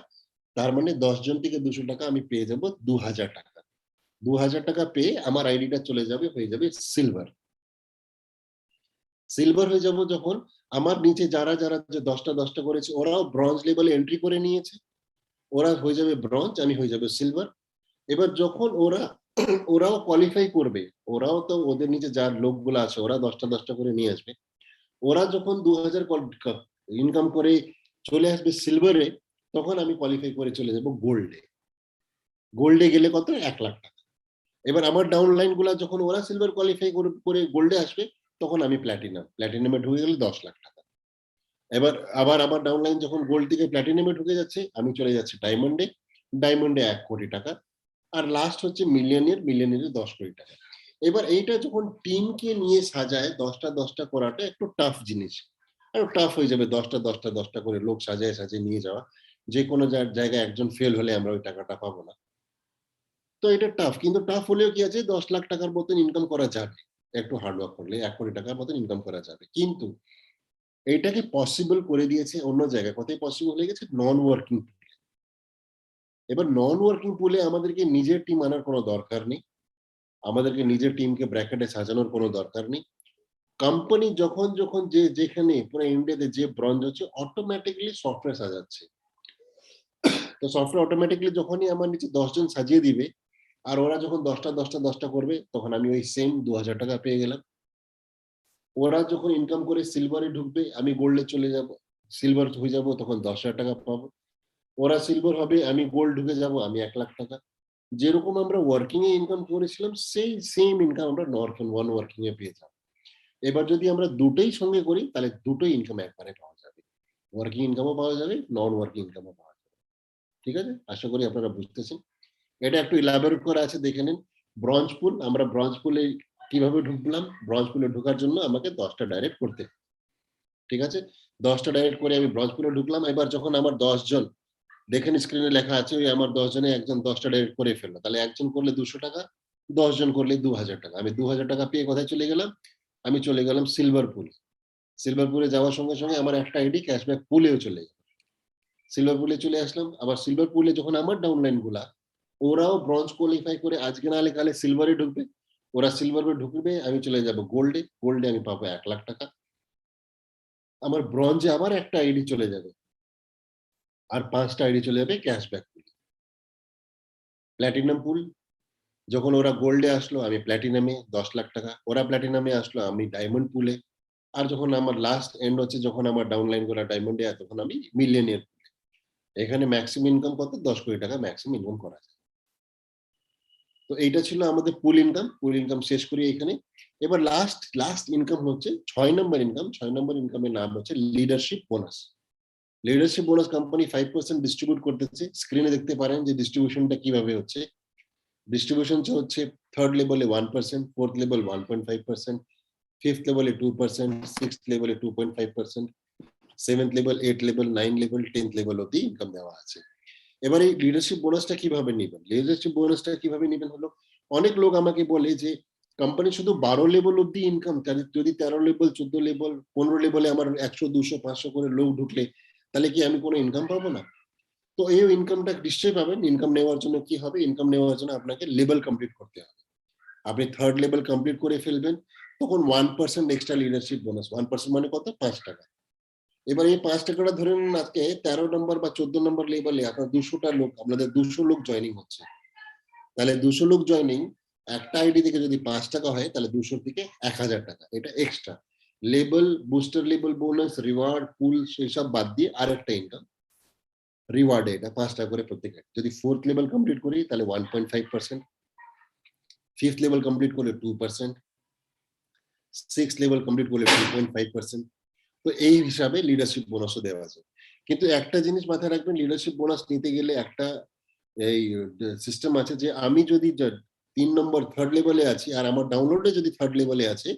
তার মানে 10 জন থেকে 200 টাকা আমি পেয়ে যাব 2000 টাকা। 2000 টাকা পেয়ে আমার আইডিটা চলে যাবে, হয়ে যাবে সিলভার। সিলভার হয়ে যাব যখন আমার নিচে যারা যারা যে 10টা করেছে ওরাও ব্রঞ্জ লেভেলে এন্ট্রি করে নিয়েছে, ওরা হয়ে যাবে ব্রঞ্জ, আমি হয়ে যাবে সিলভার। এবার যখন ওরাও কোয়ালিফাই করবে, ওরাও তো ওদের নিচে যার লোকগুলো আছে ওরা 10টা করে নিয়ে আসবে, ওরা যখন 2000 ইনকাম করে চলে আসবে সিলভারে, তখন আমি কোয়ালিফাই করে চলে যাব গোল্ডে। গোল্ডে গেলে কত, 1,00,000 টাকা। এবার আমার ডাউন লাইন গুলা যখন ওরা সিলভার কোয়ালিফাই করে গোল্ডে আসবে, তখন আমি প্ল্যাটিনামে ঢুকে গেলে 10,00,000 টাকা। এবার আবার আমার ডাউন লাইন যখন গোল্ড থেকে প্ল্যাটিনামে ঢুকে যাচ্ছে, আমি চলে যাচ্ছি ডায়মন্ডে, ডায়মন্ডে 1 কোটি টাকা। আর লাস্ট হচ্ছে মিলিয়নিয়ারে 10 কোটি টাকা। এবার এইটা যখন টিমকে নিয়ে সাজায় 10টা করাটা একটু টাফ জিনিস, আর টাফ হয়ে যাবে 10টা করে লোক সাজায় সাজিয়ে নিয়ে যাওয়া, যে কোনো জায়গায় একজন ফেল হলে আমরা ওই টাকাটা পাবো না। তো এটা টাফ, কিন্তু টাফ হলেও কি আছে, 10 লাখ টাকার মতন ইনকাম করা যাবে, একটু হার্ডওয়ার্ক করলে 1 কোটি টাকার মতন ইনকাম করা যাবে। কিন্তু এইটাকে পসিবল করে দিয়েছে অন্য জায়গায়, কোথায় পসিবল হয়ে গেছে, নন ওয়ার্কিং পুলে। এবার নন ওয়ার্কিং পুলে আমাদেরকে নিজের টিম আনার কোনো দরকার নেই, আমাদেরকে নিজের টিমকে ব্র্যাকেটে সাজানোর কোনো দরকার নেই। কোম্পানি যখন যখন যেখানে পুরো ইন্ডিয়াতে যে ব্রঞ্জ হচ্ছে অটোমেটিক্যালি সফটওয়্যার সাজাচ্ছে। তো সফটওয়্যার অটোমেটিক্যালি যখনই আমার নিচে 10 জন সাজিয়ে দিবে, আর ওরা যখন 10টা করবে তখন আমি ওই সেম 2000 টাকা পেয়ে গেলাম। ওরা যখন ইনকাম করে সিলভারে ঢুকবে, আমি গোল্ডে চলে যাব, সিলভার হয়ে যাব, তখন 10,000 টাকা পাবো। ওরা সিলভার হবে, আমি গোল্ড ঢুকে যাব, আমি 1,00,000 টাকা। যেরকম আমরা ওয়ার্কিং এ ইনকাম করেছিলাম সেই সেম ইনকাম আমরা নন ওয়ার্কিং এ পেয়ে যাব। এবার যদি আমরা দুটোই সঙ্গে করি তাহলে দুটোই ইনকাম একবারে পাওয়া যাবে, ওয়ার্কিং ইনকামও পাওয়া যাবে, নন ওয়ার্কিং ইনকামও পাওয়া যাবে। ঠিক আছে, আশা করি আপনারা বুঝতেছেন। এটা একটু ইলাবোরেট করা আছে, দেখে নিন। ব্রঞ্জ পুল, আমরা ব্রঞ্জ পুলে কিভাবে ঢুকলাম? ব্রঞ্জ পুলে ঢোকার জন্য আমাকে 10টা ডাইরেক্ট করতে হবে। ঠিক আছে, 10টা ডাইরেক্ট করে আমি ব্রঞ্জ পুলে ঢুকলাম। এবার যখন আমার 10 জন, দেখেন স্ক্রিনে লেখা আছে ওই আমার 10 জনে একজন 10টা ডাইরেক্ট করে ফেললো, তাহলে একজন করলে 200 টাকা, 10 জন করলে 2000 টাকা। আমি 2000 টাকা পেয়ে কোথায় চলে গেলাম? আমি চলে গেলাম সিলভার পুলে। সিলভার পুলে যাওয়ার সঙ্গে সঙ্গে আমার একটা আইডি ক্যাশব্যাক পুলেও চলে গেল। সিলভার পুলে চলে আসলাম। আবার সিলভার পুলে যখন আমার ডাউনলাইন গুলা, ওরাও ব্রঞ্জ কোয়ালিফাই করে আজকে নাহলে কালে সিলভারে ঢুকবে। ওরা সিলভারে ঢুকবে, আমি চলে যাব গোল্ডে। গোল্ডে আমি পাবো 1,00,000 টাকা। আমার ব্রঞ্জে আবার একটা আইডি চলে যাবে, আর 5টা আইডি চলে যাবে ক্যাশব্যাক পুলে। প্ল্যাটিনাম পুল, যখন ওরা গোল্ডে আসলো আমি প্ল্যাটিনামে 10,00,000 টাকা, ওরা প্ল্যাটিনামে আসলো আমি ডায়মন্ড পুলে। আর যখন আমার লাস্ট এন্ড হচ্ছে, যখন আমার ডাউনলাইন করা ডায়মন্ডে, তখন আমি মিলিয়নিয়ার। এখানে ম্যাক্সিমাম ইনকাম কত? 10 কোটি টাকা ম্যাক্সিমাম ইনকাম করা যায়। তো এইটা ছিল আমাদের পুল ইনকাম। পুল ইনকাম শেষ করি এখানে। এবার লাস্ট ইনকাম হচ্ছে 6 নম্বর ইনকাম। 6 নম্বর ইনকামের নাম হচ্ছে leadership bonus. Leadership bonus company 5% distribute করতেছে। স্ক্রিনে দেখতে পারেন যে ডিস্ট্রিবিউশনটা কিভাবে হচ্ছে। ডিস্ট্রিবিউশন হচ্ছে থার্ড লেভেলে 1%, ফোর্থ লেভেল 1.5%, ফিফথ লেভেলে 2%, সিক্সথ লেভেলে 2.5%, seventh level, eight level, 9 level, 10th level অব্দি ইনকাম দেওয়া আছে। এবার এই লিডারশিপ বোনাসটা কিভাবে নেবেন? লিডারশিপ বোনাসটা কিভাবে নেবেন হলো, অনেক লোক আমাকে বলে যে কোম্পানি শুধু 12 লেভেল অব্দি ইনকাম, যদি 13 লেভেল, 14 লেভেল, 15 লেভেলে আমার 100, 200, 500 করে লোক ঢুকলে তাহলে কি আমি কোনো ইনকাম পাবো না? তো এই ইনকামটা নিশ্চয়ই পাবেন। ইনকাম নেওয়ার জন্য কি হবে? ইনকাম নেওয়ার জন্য আপনাকে লেভেল কমপ্লিট করতে হবে। আপনি থার্ড লেভেল কমপ্লিট করে ফেলবেন, তখন 1% এক্সট্রা লিডারশিপ বোনাস। 1% মানে কত? 5 টাকা। এবার এই 5 টাকাটা ধরে নিন আজকে 13 নম্বর বা 14 নম্বর লেভেলে আপনার 200টা লোক, আপনাদের 200 লোক জয়েনিং হচ্ছে। তাহলে 200 লোক জয়েনিং, একটা আইডি থেকে যদি 5 টাকা হয় তাহলে 200 থেকে 1000 টাকা। এটা extra level, booster level bonus, reward, pool সেই সব বাদ দিয়ে আরেকটা ইনকাম রিওয়ার্ডে, এটা 5 টাকা করে প্রত্যেকে। যদি ফোর্থ লেভেল কমপ্লিট করি তাহলে 1.5%, ফিফথ লেভেল কমপ্লিট করলে 2%, সিক্স লেভেল কমপ্লিট করলে 2.5%। তো এই হিসাবে লিডারশিপ বোনাসও দেওয়া আছে। কিন্তু একটা জিনিস মাথায় রাখবেন, লিডারশিপ বোনাস নিতে গেলে একটা এই সিস্টেম আছে যে আমি যদি 3 নম্বর থার্ড লেভেলে আছি আর আমার ডাউনলোডে যদি থার্ড লেভেলে আছে,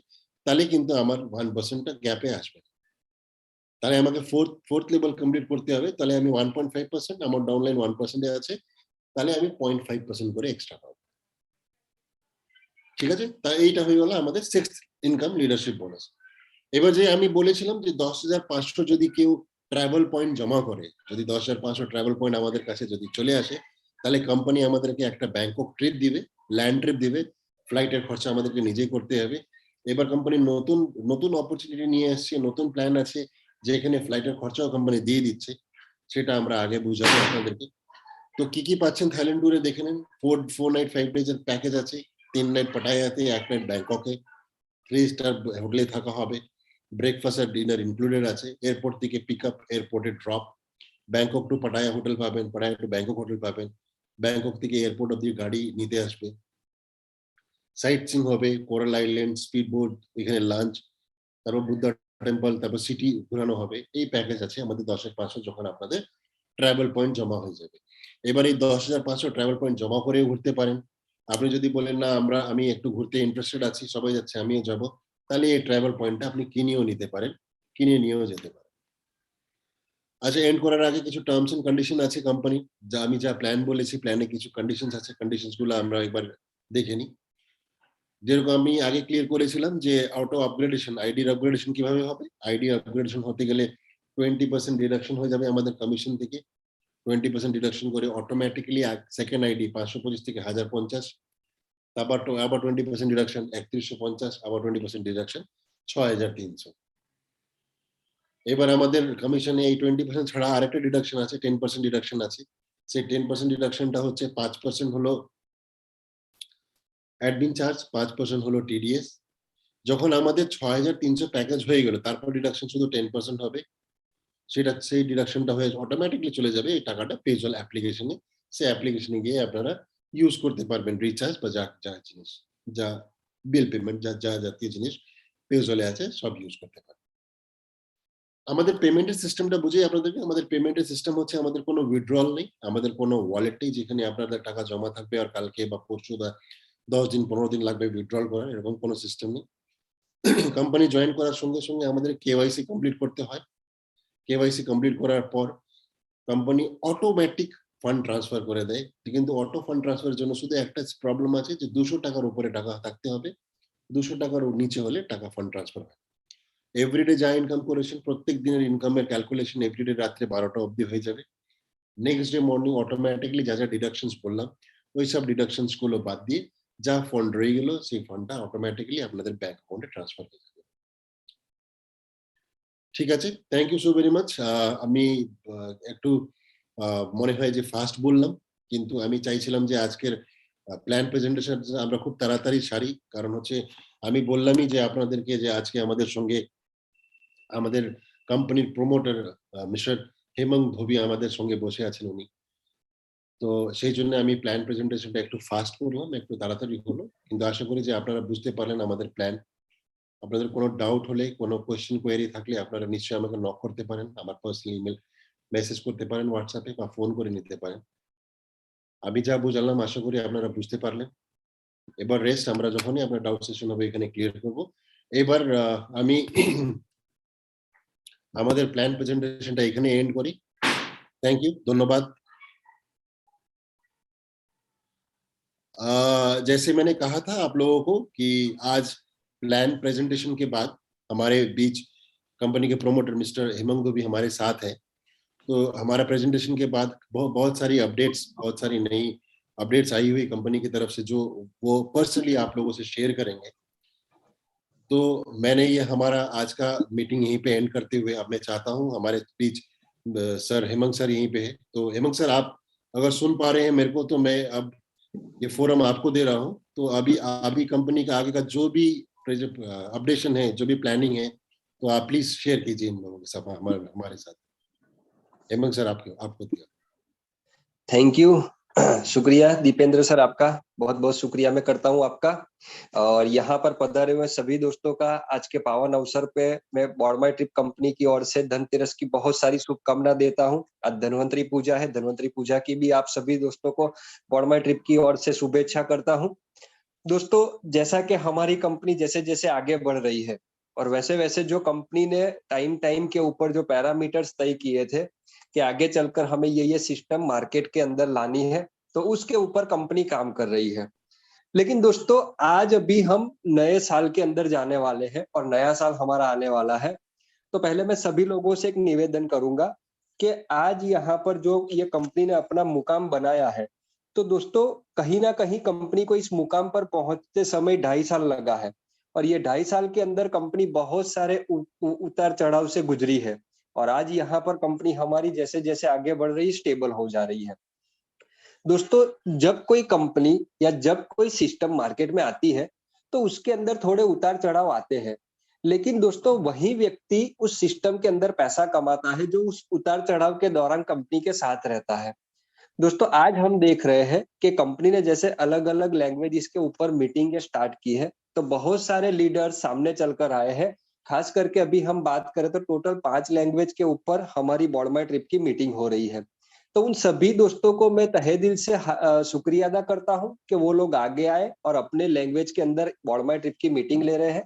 তাহলে কিন্তু আমার 1% টা গ্যাপে আসবে। তাহলে আমাকে ফোর্থ লেভেল কমপ্লিট করতে হবে। তাহলে আমি 1.5%, আমার ডাউনলাইন 1% এ আছে, তাহলে আমি 0.5% করে এক্সট্রা পাবো। ঠিক আছে? তা এইটা হয়ে গেল আমাদের সিক্সথ ইনকাম লিডারশিপ বোনাস। এবার যে আমি বলেছিলাম যে 10,500 যদি কেউ ট্রাভেল পয়েন্ট জমা করে, যদি 10,500 ট্রাভেল পয়েন্ট আমাদের কাছে যদি চলে আসে, তাহলে কোম্পানি আমাদেরকে একটা ব্যাংকক ট্রিপ দিবে, ল্যান্ড ট্রিপ দিবে। ফ্লাইটের খরচা আমাদেরকে নিজেই করতে হবে। এবার কোম্পানি নতুন নতুন অপরচুনিটি নিয়ে আসছে, নতুন প্ল্যান আছে যেখানে ফ্লাইটের খরচাও কোম্পানি দিয়ে দিচ্ছে। সেটা আমরা আগে বুঝাবো আপনাদেরকে। তো কি কি পাচ্ছেন থাইল্যান্ড ট্যুরে দেখে নিন। 4 নাইট 5 ডেজ এর প্যাকেজ আছে। 3 নাইট পাটায়াতে, 1 নাইট ব্যাংককে। 3 স্টার হোটেলে থাকা হবে। ব্রেকফাস্ট আর ডিনার ইনক্লুডেড আছে। এয়ারপোর্ট থেকে পিক আপ, এয়ারপোর্টে drop. Bangkok to Pattaya hotel পাবেন, পাটায়া টু ব্যাংকক হোটেল পাবেন। ব্যাংকক থেকে এয়ারপোর্ট অব্দি গাড়ি নিতে আসবে। সাইট সিং হবে, কোরাল আইল্যান্ড, স্পিড বোট, এখানে লাঞ্চ, তারপর বুদ্ধা টেম্পল, তারপর সিটি ঘোরানো হবে। এই প্যাকেজ আছে আমাদের 10,500 যখন আপনাদের ট্রাভেল পয়েন্ট জমা হয়ে যাবে। এবার এই 10,500 ট্রাভেল পয়েন্ট জমা করেও ঘুরতে পারেন। আপনি যদি বলেন না আমি একটু ঘুরতে ইন্টারেস্টেড আছি, সবাই যাচ্ছে আমিও যাব, তাহলে এই ট্রাভেল পয়েন্টটা আপনি কিনেও নিতে পারেন, কিনে নিয়েও যেতে পারেন। আচ্ছা, এন্ড করার আগে কিছু টার্মস এন্ড কন্ডিশন আছে কোম্পানি, যা আমি যা প্ল্যান বলেছি, প্ল্যানে কিছু কন্ডিশনস আছে। কন্ডিশনস গুলো আমরা একবার দেখে নিই। যেরকম আমি আগে ক্লিয়ার করেছিলাম যে অটো আপগ্রেডেশন, আইডির আপগ্রেডেশন কিভাবে হবে? আইডি আপগ্রেডেশন হতে গেলে 20% ডিডাকশন হয়ে যাবে আমাদের কমিশন থেকে। 20% ডিডাকশন করে অটোমেটিক্যালি সেকেন্ড আইডি 525 থেকে 1050, তারপর আবার 20% ডিডাকশন 3150, আবার 20% ডিডাকশন 6300। এবার আমাদের কমিশনে এই 20% ছাড়া আরেকটা ডিডাকশন আছে, 10% ডিডাকশন আছে। সেই 10% ডিডাকশনটা হচ্ছে 5% হলো অ্যাডমিন চার্জ, 5% হলো টিডিএস। যখন আমাদের 6,300 প্যাকেজ হয়ে গেল, তারপর ডিডাকশন শুধু 10% হবে। সেই ডিডাকশনটা হয়ে অটোমেটিক্যালি চলে যাবে এই টাকাটা পেজল অ্যাপ্লিকেশনে। সেই অ্যাপ্লিকেশনে গিয়ে আপনারা ইউজ করতে পারবেন রিচার্জ বা যা যা জিনিস, যা বিল পেমেন্ট, যা যা জাতীয় জিনিস পেজ হলে আছে সব ইউজ করতে পারেন। আমাদের পেমেন্টের সিস্টেমটা বুঝিয়ে আপনাদেরকে। আমাদের পেমেন্টের সিস্টেম হচ্ছে আমাদের কোনো উইথড্রল নেই, আমাদের কোনো ওয়ালেট নেই যেখানে আপনাদের টাকা জমা থাকবে আর কালকে বা পরশু বা 10 দিন 15 দিন লাগবে উইথড্রল করার, এরকম কোনো সিস্টেম নেই। কোম্পানি জয়েন করার সঙ্গে সঙ্গে আমাদের কেওয়াইসি কমপ্লিট করতে হয়। কেওয়াইসি কমপ্লিট করার পর কোম্পানি অটোমেটিক ফান্ড ট্রান্সফার করে দেয়। কিন্তু অটো ফান্ড ট্রান্সফারের জন্য শুধু একটা প্রবলেম আছে যে 200 টাকার উপরে টাকা থাকতে হবে, 200 টাকার নিচে হলে টাকা ফান্ড ট্রান্সফার হয়। এভরিডে যা ইনকাম করেছেন প্রত্যেক দিনের ইনকামের ক্যালকুলেশন এভরিডে রাত্রে 12টা অবধি হয়ে যাবে। নেক্সট ডে মর্নিং অটোমেটিকলি যা যা ডিডাকশনস বললাম ওই সব ডিডাকশনস গুলো বাদ দিয়ে যা ফান্ড রয়ে গেল সেই ফান্ডটা অটোমেটিকলি আপনাদের ব্যাংক অ্যাকাউন্টে ট্রান্সফার হয়ে যাবে। ঠিক আছে, thank you so very much. আমি একটু মনে হয় যে ফাস্ট বললাম, কিন্তু আমি চাইছিলাম যে আজকের প্ল্যান প্রেজেন্টেশন আমরা খুব তাড়াতাড়ি সারি। কারণ হচ্ছে আমি বললামই যে আপনাদেরকে যে আজকে আমাদের সঙ্গে আমাদের কোম্পানির প্রমোটার মিস্টার হেমন্ত ধোবি আমাদের সঙ্গে বসে আছেন উনি। তো সেই জন্য আমি প্ল্যান প্রেজেন্টেশনটা একটু ফাস্ট করলাম, একটু তাড়াতাড়ি হলো। কিন্তু আশা করি যে আপনারা বুঝতে পারলেন আমাদের প্ল্যান। আপনাদের কোনো ডাউট হলে, কোনো কোয়েশ্চেন কোয়েরি থাকলে আপনারা নিশ্চয়ই আমাকে নক করতে পারেন। আমার পার্সোনাল ইমেইল মেসেজ করতে পারেন হোয়াটসঅ্যাপে বা ফোন করে নিতে পারেন। আমি যা বুঝালাম আশা করি আপনারা বুঝতে পারলেন। এবার রেস্ট আমরা যখনই আপনার ডাউট সেশন হবে এখানে ক্লিয়ার করব। এবার আমি আমাদের প্ল্যান প্রেজেন্টেশনটা এখানে এন্ড করি। থ্যাংক ইউ, ধন্যবাদ। जैसे मैंने कहा था आप लोगों को कि आज प्लान प्रेजेंटेशन के बाद हमारे बीच कंपनी के प्रोमोटर मिस्टर हेमंत भी हमारे साथ हैं। तो हमारा प्रेजेंटेशन के बाद बहुत सारी अपडेट्स, बहुत सारी नई अपडेट्स आई हुई कंपनी की तरफ से जो वो पर्सनली आप लोगों से शेयर करेंगे। तो मैंने ये हमारा आज का मीटिंग यहीं पे एंड करते हुए अब मैं चाहता हूँ हमारे बीच सर हेमंत सर यहीं पे है। तो हेमंत सर आप अगर सुन पा रहे हैं मेरे को, तो मैं अब ये फोरम आपको दे रहा हूँ। तो अभी अभी कंपनी का आगे का जो भी अपडेशन है, जो भी प्लानिंग है, तो आप प्लीज शेयर कीजिए इन लोगों के साथ, हमारे साथ। हेमंत सर आपको दिया। Thank you. शुक्रिया दीपेंद्र सर, आपका बहुत बहुत शुक्रिया मैं करता हूं आपका। और यहाँ पर पधारे हुए सभी दोस्तों का आज के पावन अवसर पे मैं बॉडमाई ट्रिप कंपनी की ओर से धनतेरस की बहुत सारी शुभकामना देता हूं। आज धन्वंतरी पूजा है, धन्वंतरी पूजा की भी आप सभी दोस्तों को बॉडमाई ट्रिप की ओर से शुभेच्छा करता हूं। दोस्तों, जैसा कि हमारी कंपनी जैसे जैसे आगे बढ़ रही है और वैसे वैसे जो कंपनी ने टाइम के ऊपर जो पैरामीटर्स तय किए थे कि आगे चलकर हमें ये सिस्टम मार्केट के अंदर लानी है, तो उसके ऊपर कंपनी काम कर रही है। लेकिन दोस्तों, आज अभी हम नए साल के अंदर जाने वाले हैं और नया साल हमारा आने वाला है। तो पहले मैं सभी लोगों से एक निवेदन करूंगा कि आज यहाँ पर जो ये कंपनी ने अपना मुकाम बनाया है, तो दोस्तों कहीं ना कहीं कंपनी को इस मुकाम पर पहुंचते समय 2.5 साल लगा है और ये 2.5 साल के अंदर कंपनी बहुत सारे उतार चढ़ाव से गुजरी है और आज यहाँ पर कंपनी हमारी जैसे जैसे आगे बढ़ रही स्टेबल हो जा रही है। दोस्तों, जब कोई कंपनी या जब कोई सिस्टम मार्केट में आती है तो उसके अंदर थोड़े उतार चढ़ाव आते हैं, लेकिन दोस्तों वही व्यक्ति उस सिस्टम के अंदर पैसा कमाता है जो उस उतार चढ़ाव के दौरान कंपनी के साथ रहता है। दोस्तों, आज हम देख रहे हैं कि कंपनी ने जैसे अलग अलग लैंग्वेज के ऊपर मीटिंग स्टार्ट की है, तो बहुत सारे लीडर्स सामने चलकर आए हैं। खास करके अभी हम बात करें तो टोटल 5 लैंग्वेज के ऊपर हमारी बॉडमाई ट्रिप की मीटिंग हो रही है। तो उन सभी दोस्तों को मैं तहे दिल से शुक्रिया अदा करता हूं कि वो लोग आगे आए और अपने लैंग्वेज के अंदर बॉडमाई ट्रिप की मीटिंग ले रहे हैं।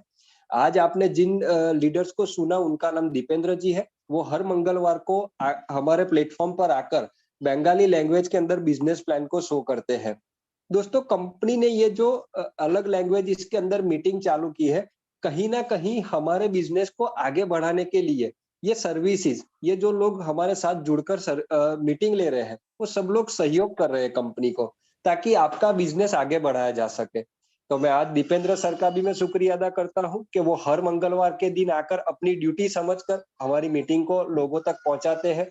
आज आपने जिन लीडर्स को सुना उनका नाम दीपेंद्र जी है। वो हर मंगलवार को हमारे प्लेटफॉर्म पर आकर बंगाली लैंग्वेज के अंदर बिजनेस प्लान को शो करते हैं। दोस्तों, कंपनी ने ये जो अलग लैंग्वेज इसके अंदर मीटिंग चालू की है, कहीं ना कहीं हमारे बिजनेस को आगे बढ़ाने के लिए ये सर्विसेज, ये जो लोग हमारे साथ जुड़कर मीटिंग ले रहे हैं, वो सब लोग सहयोग कर रहे हैं कंपनी को, ताकि आपका बिजनेस आगे बढ़ाया जा सके। तो मैं आज दीपेंद्र सर का भी मैं शुक्रिया अदा करता हूं कि वो हर मंगलवार के दिन आकर अपनी ड्यूटी समझकर हमारी मीटिंग को लोगों तक पहुंचाते हैं।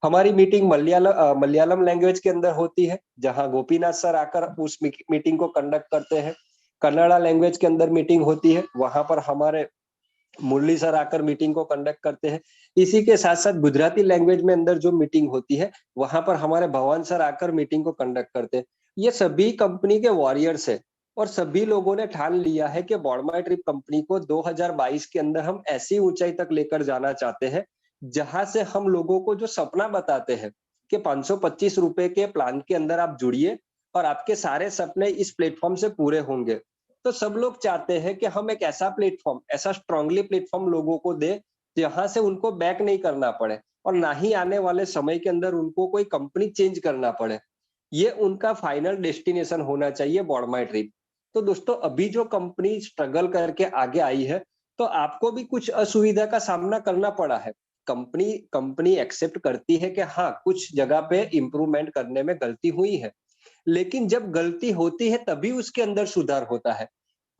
हमारी मीटिंग मलयालम लैंग्वेज के अंदर होती है, जहां गोपीनाथ सर आकर उस मीटिंग को कंडक्ट करते हैं। कन्नड़ा लैंग्वेज के अंदर मीटिंग होती है, वहां पर हमारे मुरली सर आकर मीटिंग को कंडक्ट करते हैं। इसी के साथ साथ गुजराती लैंग्वेज में अंदर जो मीटिंग होती है, वहां पर हमारे भवन सर आकर मीटिंग को कंडक्ट करते हैं। ये सभी कंपनी के वॉरियर्स है और सभी लोगों ने ठान लिया है कि बॉडमाई ट्रिप कंपनी को 2022 के अंदर हम ऐसी ऊंचाई तक लेकर जाना चाहते हैं, जहां से हम लोगों को जो सपना बताते हैं कि 525 रुपए के प्लान के अंदर आप जुड़िए और आपके सारे सपने इस प्लेटफॉर्म से पूरे होंगे। तो सब लोग चाहते हैं कि हम एक ऐसा प्लेटफॉर्म, ऐसा स्ट्रांगली प्लेटफॉर्म लोगों को दे, जहां से उनको बैक नहीं करना पड़े और ना ही आने वाले समय के अंदर उनको कोई कंपनी चेंज करना पड़े। ये उनका फाइनल डेस्टिनेशन होना चाहिए बॉडमाई ट्रिप। तो दोस्तों, अभी जो कंपनी स्ट्रगल करके आगे आई है, तो आपको भी कुछ असुविधा का सामना करना पड़ा है। कंपनी कंपनी एक्सेप्ट करती है कि हाँ, कुछ जगह पे इम्प्रूवमेंट करने में गलती हुई है, लेकिन जब गलती होती है तभी उसके अंदर सुधार होता है।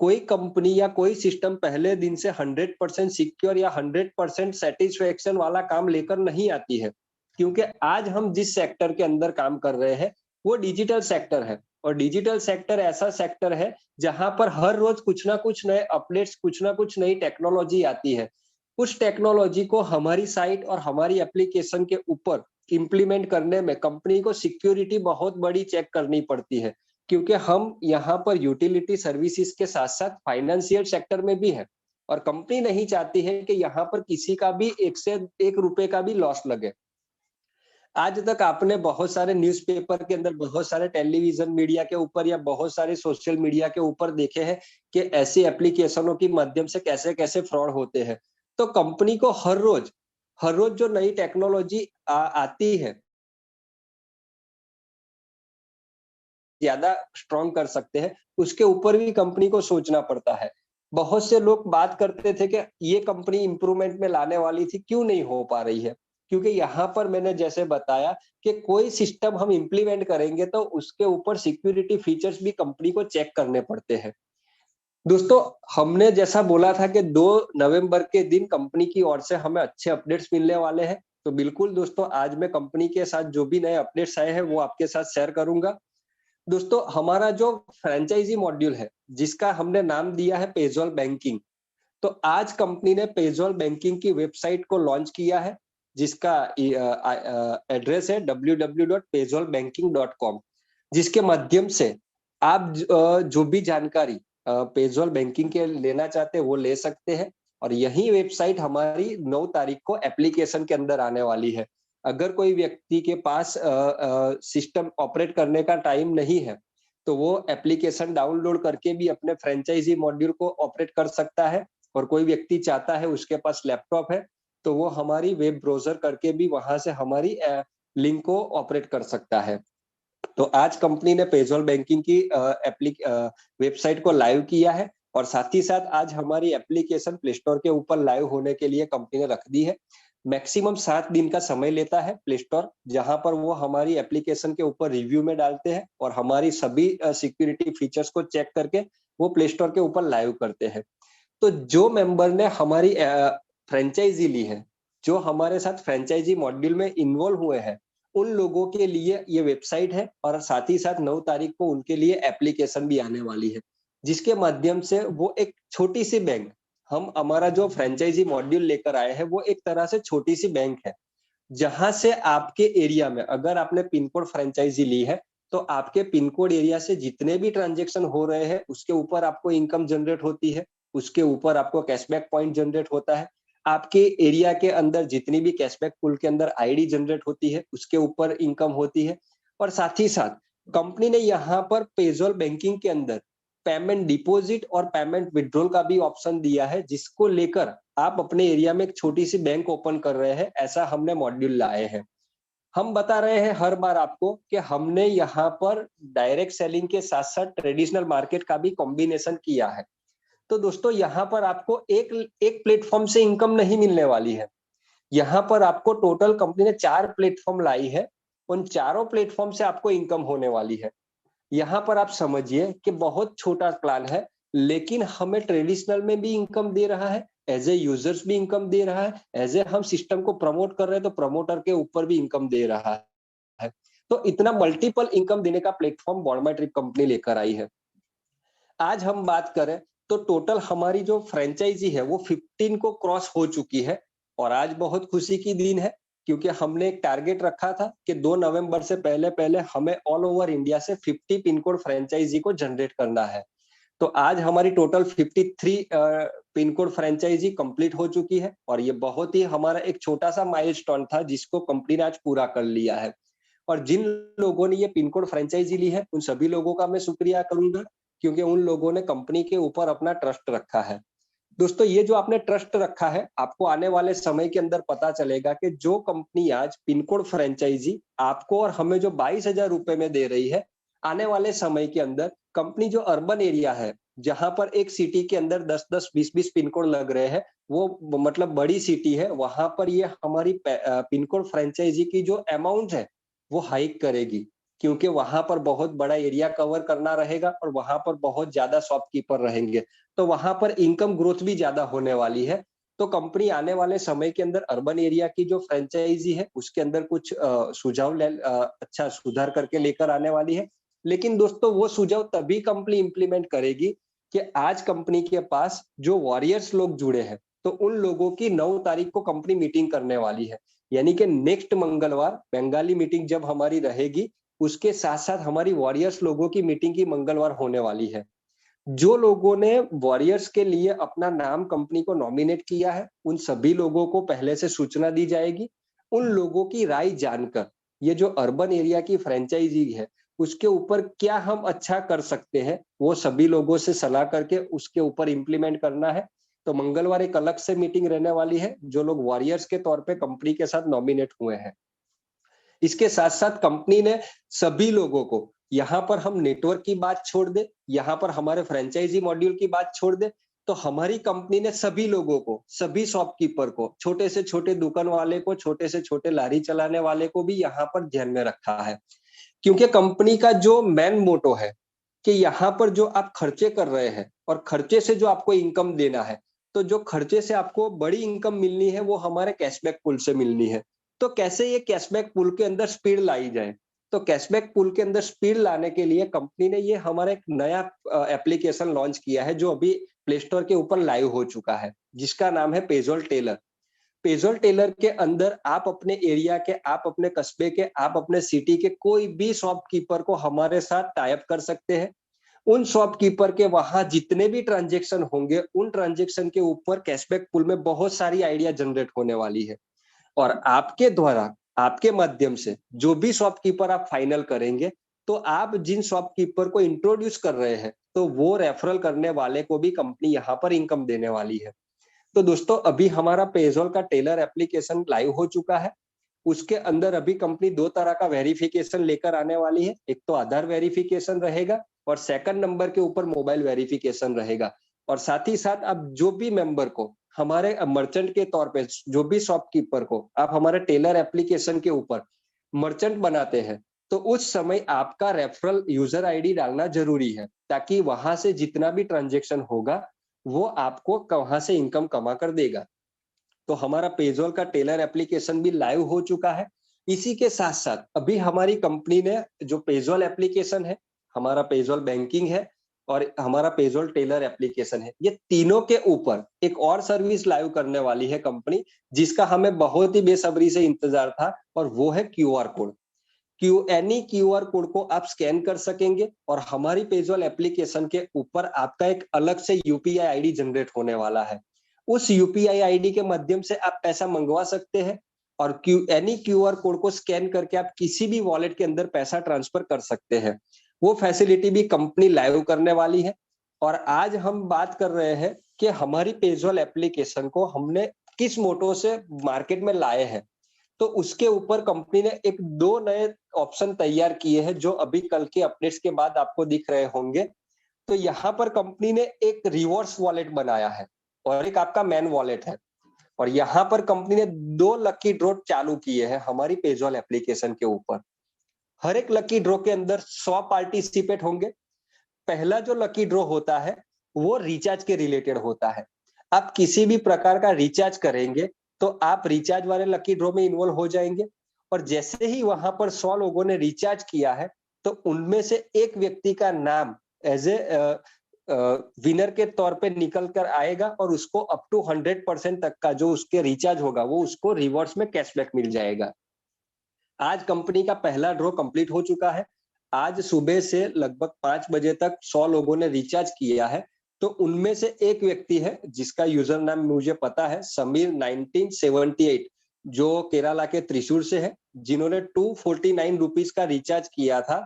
कोई कंपनी या कोई सिस्टम पहले दिन से 100% सिक्योर या 100% सेटिस्फेक्शन वाला काम लेकर नहीं आती है, क्योंकि आज हम जिस सेक्टर के अंदर काम कर रहे हैं वो डिजिटल सेक्टर है, और डिजिटल सेक्टर ऐसा सेक्टर है जहां पर हर रोज कुछ ना कुछ नए अपडेट्स, कुछ ना कुछ नई टेक्नोलॉजी आती है। उस टेक्नोलॉजी को हमारी साइट और हमारी एप्लीकेशन के ऊपर इम्प्लीमेंट करने में कंपनी को सिक्योरिटी बहुत बड़ी चेक करनी पड़ती है, क्योंकि हम यहाँ पर यूटिलिटी सर्विसेज के साथ साथ फाइनेंशियल सेक्टर में भी है, और कंपनी नहीं चाहती है कि यहाँ पर किसी का भी एक से एक रुपए का भी लॉस लगे। आज तक आपने बहुत सारे न्यूज़पेपर के अंदर, बहुत सारे टेलीविजन मीडिया के ऊपर या बहुत सारे सोशल मीडिया के ऊपर देखे हैं कि ऐसी एप्लीकेशनों के माध्यम से कैसे-कैसे फ्रॉड होते हैं। तो कंपनी को हर रोज जो नई टेक्नोलॉजी आती है, ज्यादा स्ट्रॉन्ग कर सकते हैं, उसके ऊपर भी कंपनी को सोचना पड़ता है। बहुत से लोग बात करते थे कि ये कंपनी इंप्रूवमेंट में लाने वाली थी, क्यों नहीं हो पा रही है? क्योंकि यहाँ पर मैंने जैसे बताया कि कोई सिस्टम हम इम्प्लीमेंट करेंगे तो उसके ऊपर सिक्योरिटी फीचर्स भी कंपनी को चेक करने पड़ते हैं। दोस्तों, हमने जैसा बोला था कि 2 नवंबर के दिन कंपनी की ओर से हमें अच्छे अपडेट्स मिलने वाले हैं। तो बिल्कुल दोस्तों, आज मैं कंपनी के साथ जो भी नए अपडेट्स आए हैं, वो आपके साथ शेयर करूँगा। दोस्तों, हमारा जो फ्रेंचाइजी मॉड्यूल है, जिसका हमने नाम दिया है पेज़ॉल बैंकिंग, तो आज कंपनी ने पेज़ॉल बैंकिंग की वेबसाइट को लॉन्च किया है, जिसका एड्रेस है www.payzolbanking.com, जिसके माध्यम से आप जो भी जानकारी पेज़ॉल बैंकिंग के लेना चाहते हैं, वो ले सकते हैं, और यही वेबसाइट हमारी 9 तारीख को एप्लीकेशन के अंदर आने वाली है। अगर कोई व्यक्ति के पास सिस्टम ऑपरेट करने का टाइम नहीं है, तो वो एप्लीकेशन डाउनलोड करके भी अपने फ्रेंचाइजी मॉड्यूल को ऑपरेट कर सकता है, और कोई व्यक्ति चाहता है, उसके पास लैपटॉप है, तो वो हमारी वेब ब्राउज़र करके भी वहाँ से हमारी लिंक को ऑपरेट कर सकता है। तो आज कंपनी ने पेज़ॉल बैंकिंग की वेबसाइट को लाइव किया है, और साथ ही साथ आज हमारी एप्लीकेशन प्ले स्टोर के ऊपर लाइव होने के लिए कंपनी ने रख दी है। मैक्सिमम 7 दिन का समय लेता है प्ले स्टोर, जहां पर वो हमारी एप्लीकेशन के ऊपर रिव्यू में डालते हैं और हमारी सभी सिक्योरिटी फीचर्स को चेक करके वो प्ले स्टोर के ऊपर लाइव करते हैं। तो जो मेंबर ने हमारी फ्रेंचाइजी ली है, जो हमारे साथ फ्रेंचाइजी मॉड्यूल में इन्वॉल्व हुए हैं, उन लोगों के लिए ये वेबसाइट है, और साथ ही साथ 9 तारीख को उनके लिए एप्लीकेशन भी आने वाली है, जिसके माध्यम से वो एक छोटी सी बैंक, हम हमारा जो फ्रेंचाइजी मॉड्यूल लेकर आए हैं, वो एक तरह से छोटी सी बैंक है, जहां से आपके एरिया में अगर आपने पिन कोड फ्रेंचाइजी ली है, तो आपके पिन कोड एरिया से जितने भी ट्रांजेक्शन हो रहे हैं, उसके ऊपर आपको इनकम जनरेट होती है, उसके ऊपर आपको कैशबैक पॉइंट जनरेट होता है। आपके एरिया के अंदर जितनी भी कैशबैक पूल के अंदर आईडी जनरेट होती है, उसके ऊपर इनकम होती है, और साथ ही साथ कंपनी ने यहाँ पर पेज़ॉल बैंकिंग के अंदर पेमेंट डिपॉजिट और पेमेंट विड्रॉल का भी ऑप्शन दिया है, जिसको लेकर आप अपने एरिया में एक छोटी सी बैंक ओपन कर रहे हैं, ऐसा हमने मॉड्यूल लाए हैं। हम बता रहे हैं हर बार आपको कि हमने यहाँ पर डायरेक्ट सेलिंग के साथ साथ ट्रेडिशनल मार्केट का भी कॉम्बिनेशन किया है। तो दोस्तों, यहाँ पर आपको एक एक प्लेटफॉर्म से इनकम नहीं मिलने वाली है। यहाँ पर आपको टोटल कंपनी ने 4 प्लेटफॉर्म लाई है, उन चारों प्लेटफॉर्म से आपको इनकम होने वाली है। यहाँ पर आप समझिए कि बहुत छोटा प्लान है, लेकिन हमें ट्रेडिशनल में भी इनकम दे रहा है, एज ए यूजर्स भी इनकम दे रहा है, एज ए हम सिस्टम को प्रमोट कर रहे हैं तो प्रमोटर के ऊपर भी इनकम दे रहा है। तो इतना मल्टीपल इनकम देने का प्लेटफॉर्म बॉडमाई ट्रिप कंपनी लेकर आई है। आज हम बात करें तो टोटल हमारी जो फ्रेंचाइजी है वो 15 को क्रॉस हो चुकी है, और आज बहुत खुशी की दिन है, क्योंकि हमने एक टारगेट रखा था कि 2 नवंबर से पहले-पहले हमें ऑल ओवर इंडिया से 50 पिन कोड फ्रेंचाइजी को जनरेट करना है। तो आज हमारी total 53 pin code franchisee complete हो चुकी है और ये बहुत ही हमारा एक छोटा सा माइलस्टोन था जिसको कंपनी ने आज पूरा कर लिया है। और जिन लोगों ने ये पिन कोड फ्रेंचाइजी ली है उन सभी लोगों का मैं शुक्रिया करूंगा, क्योंकि उन लोगों ने कंपनी के ऊपर अपना ट्रस्ट रखा है। दोस्तों, ये जो आपने ट्रस्ट रखा है, आपको आने वाले समय के अंदर पता चलेगा कि जो कंपनी आज पिन कोड फ्रेंचाइजी आपको और हमें जो 22,000 रुपए में दे रही है, आने वाले समय के अंदर कंपनी जो अर्बन एरिया है, जहां पर एक सिटी के अंदर 10-10, 20-20 पिन कोड लग रहे हैं, वो मतलब बड़ी सिटी है, वहां पर ये हमारी पिन कोड फ्रेंचाइजी की जो अमाउंट है वो हाइक करेगी, क्योंकि वहां पर बहुत बड़ा एरिया कवर करना रहेगा और वहां पर बहुत ज्यादा शॉपकीपर रहेंगे, तो वहां पर इनकम ग्रोथ भी ज्यादा होने वाली है। तो कंपनी आने वाले समय के अंदर अर्बन एरिया की जो फ्रेंचाइजी है उसके अंदर कुछ सुझाव अच्छा सुधार करके लेकर आने वाली है। लेकिन दोस्तों, वो सुझाव तभी कंपनी इंप्लीमेंट करेगी कि आज कंपनी के पास जो वॉरियर्स लोग जुड़े हैं, तो उन लोगों की 9 तारीख को कंपनी मीटिंग करने वाली है, यानी कि नेक्स्ट मंगलवार बंगाली मीटिंग जब हमारी रहेगी, उसके साथ साथ हमारी वॉरियर्स लोगों की मीटिंग की मंगलवार होने वाली है। जो लोगों ने वॉरियर्स के लिए अपना नाम कंपनी को नॉमिनेट किया है, उन सभी लोगों को पहले से सूचना दी जाएगी। उन लोगों की राय जानकर ये जो अर्बन एरिया की फ्रेंचाइजी है, उसके ऊपर क्या हम अच्छा कर सकते हैं, वो सभी लोगों से सलाह करके उसके ऊपर इम्प्लीमेंट करना है। तो मंगलवार एक अलग से मीटिंग रहने वाली है, जो लोग वॉरियर्स के तौर पे कंपनी के साथ नॉमिनेट हुए हैं। इसके साथ साथ कंपनी ने सभी लोगों को, यहाँ पर हम नेटवर्क की बात छोड़ दे, यहाँ पर हमारे फ्रेंचाइजी मॉड्यूल की बात छोड़ दे, तो हमारी कंपनी ने सभी लोगों को, सभी शॉपकीपर को, छोटे से छोटे दुकान वाले को, छोटे से छोटे लारी चलाने वाले को भी यहाँ पर ध्यान में रखा है। क्योंकि कंपनी का जो मेन मोटो है कि यहाँ पर जो आप खर्चे कर रहे हैं और खर्चे से जो आपको इनकम देना है, तो जो खर्चे से आपको बड़ी इनकम मिलनी है वो हमारे कैशबैक पूल से मिलनी है। तो कैसे ये कैशबैक पूल के अंदर स्पीड लाई जाए, तो कैशबैक पूल के अंदर स्पीड लाने के लिए कंपनी ने ये हमारा एक नया एप्लीकेशन लॉन्च किया है, जो अभी प्ले स्टोर के ऊपर लाइव हो चुका है, जिसका नाम है पेजोल टेलर। पेजोल टेलर के अंदर आप अपने एरिया के, आप अपने कस्बे के, आप अपने सिटी के कोई भी शॉपकीपर को हमारे साथ टाई अप कर सकते हैं। उन शॉपकीपर के वहां जितने भी ट्रांजेक्शन होंगे, उन ट्रांजेक्शन के ऊपर कैशबैक पूल में बहुत सारी आइडिया जनरेट होने वाली है। और आपके द्वारा, आपके माध्यम से जो भी शॉपकीपर आप फाइनल करेंगे, तो आप जिन शॉपकीपर को इंट्रोड्यूस कर रहे हैं, तो वो रेफरल करने वाले को भी कंपनी यहाँ पर इनकम देने वाली है। तो दोस्तों, अभी हमारा पेजोल का टेलर एप्लीकेशन लाइव हो चुका है। उसके अंदर अभी कंपनी 2 तरह का वेरिफिकेशन लेकर आने वाली है। एक तो आधार वेरिफिकेशन रहेगा और सेकंड नंबर के ऊपर मोबाइल वेरिफिकेशन रहेगा। और साथ ही साथ आप जो भी मेंबर को, हमारे मर्चेंट के तौर पे जो भी शॉपकीपर को आप हमारे टेलर एप्लीकेशन के ऊपर मर्चेंट बनाते हैं, तो उस समय आपका रेफरल यूजर आईडी डालना जरूरी है, ताकि वहां से जितना भी ट्रांजेक्शन होगा वो आपको वहां से इनकम कमा कर देगा। तो हमारा पेजोल का टेलर एप्लीकेशन भी लाइव हो चुका है। इसी के साथ साथ अभी हमारी कंपनी ने जो पेजोल एप्लीकेशन है, हमारा पेजोल बैंकिंग है और हमारा पेजोल टेलर एप्लीकेशन है, ये तीनों के ऊपर एक और सर्विस लाइव करने वाली है कंपनी, जिसका हमें बहुत ही बेसब्री से इंतजार था, और वो है QR code. Any QR code को आप स्कैन कर सकेंगे और हमारी पेजोल एप्लीकेशन के ऊपर आपका एक अलग से यूपीआई आईडी जनरेट होने वाला है। उस यूपीआई आईडी के माध्यम से आप पैसा मंगवा सकते हैं और एनी क्यूआर कोड को स्कैन करके आप किसी भी वॉलेट के अंदर पैसा ट्रांसफर कर सकते हैं। वो फैसिलिटी भी कंपनी लाइव करने वाली है। और आज हम बात कर रहे हैं कि हमारी पेजोल एप्लीकेशन को हमने किस मोटो से मार्केट में लाए हैं। तो उसके ऊपर कंपनी ने एक 2 नए ऑप्शन तैयार किए हैं, जो अभी कल के अपडेट्स के बाद आपको दिख रहे होंगे। तो यहाँ पर कंपनी ने एक रिवर्स वॉलेट बनाया है और एक आपका मेन वॉलेट है। और यहाँ पर कंपनी ने 2 लकी ड्रॉ चालू किए हैं हमारी पेजोल एप्लीकेशन के ऊपर। हर एक लकी ड्रॉ के अंदर 100 पार्टिसिपेट होंगे। पहला जो लकी ड्रॉ होता है वो रिचार्ज के रिलेटेड होता है। आप किसी भी प्रकार का रिचार्ज करेंगे तो आप रिचार्ज वाले लकी ड्रॉ में इन्वॉल्व हो जाएंगे। और जैसे ही वहां पर 100 लोगों ने रिचार्ज किया है, तो उनमें से एक व्यक्ति का नाम एज ए विनर के तौर पे निकल कर आएगा और उसको अप टू 100% तक का जो उसके रिचार्ज होगा वो उसको रिवॉर्ड्स में कैशबैक मिल जाएगा। आज कंपनी का पहला ड्रॉ कंप्लीट हो चुका है। आज सुबह से लगभग 5 बजे तक 100 लोगों ने रिचार्ज किया है। तो उनमें से एक व्यक्ति है जिसका यूजर नाम मुझे पता है, समीर 1978, जो केरला के त्रिशूर से है, जिन्होंने 249 रुपीज का रिचार्ज किया था।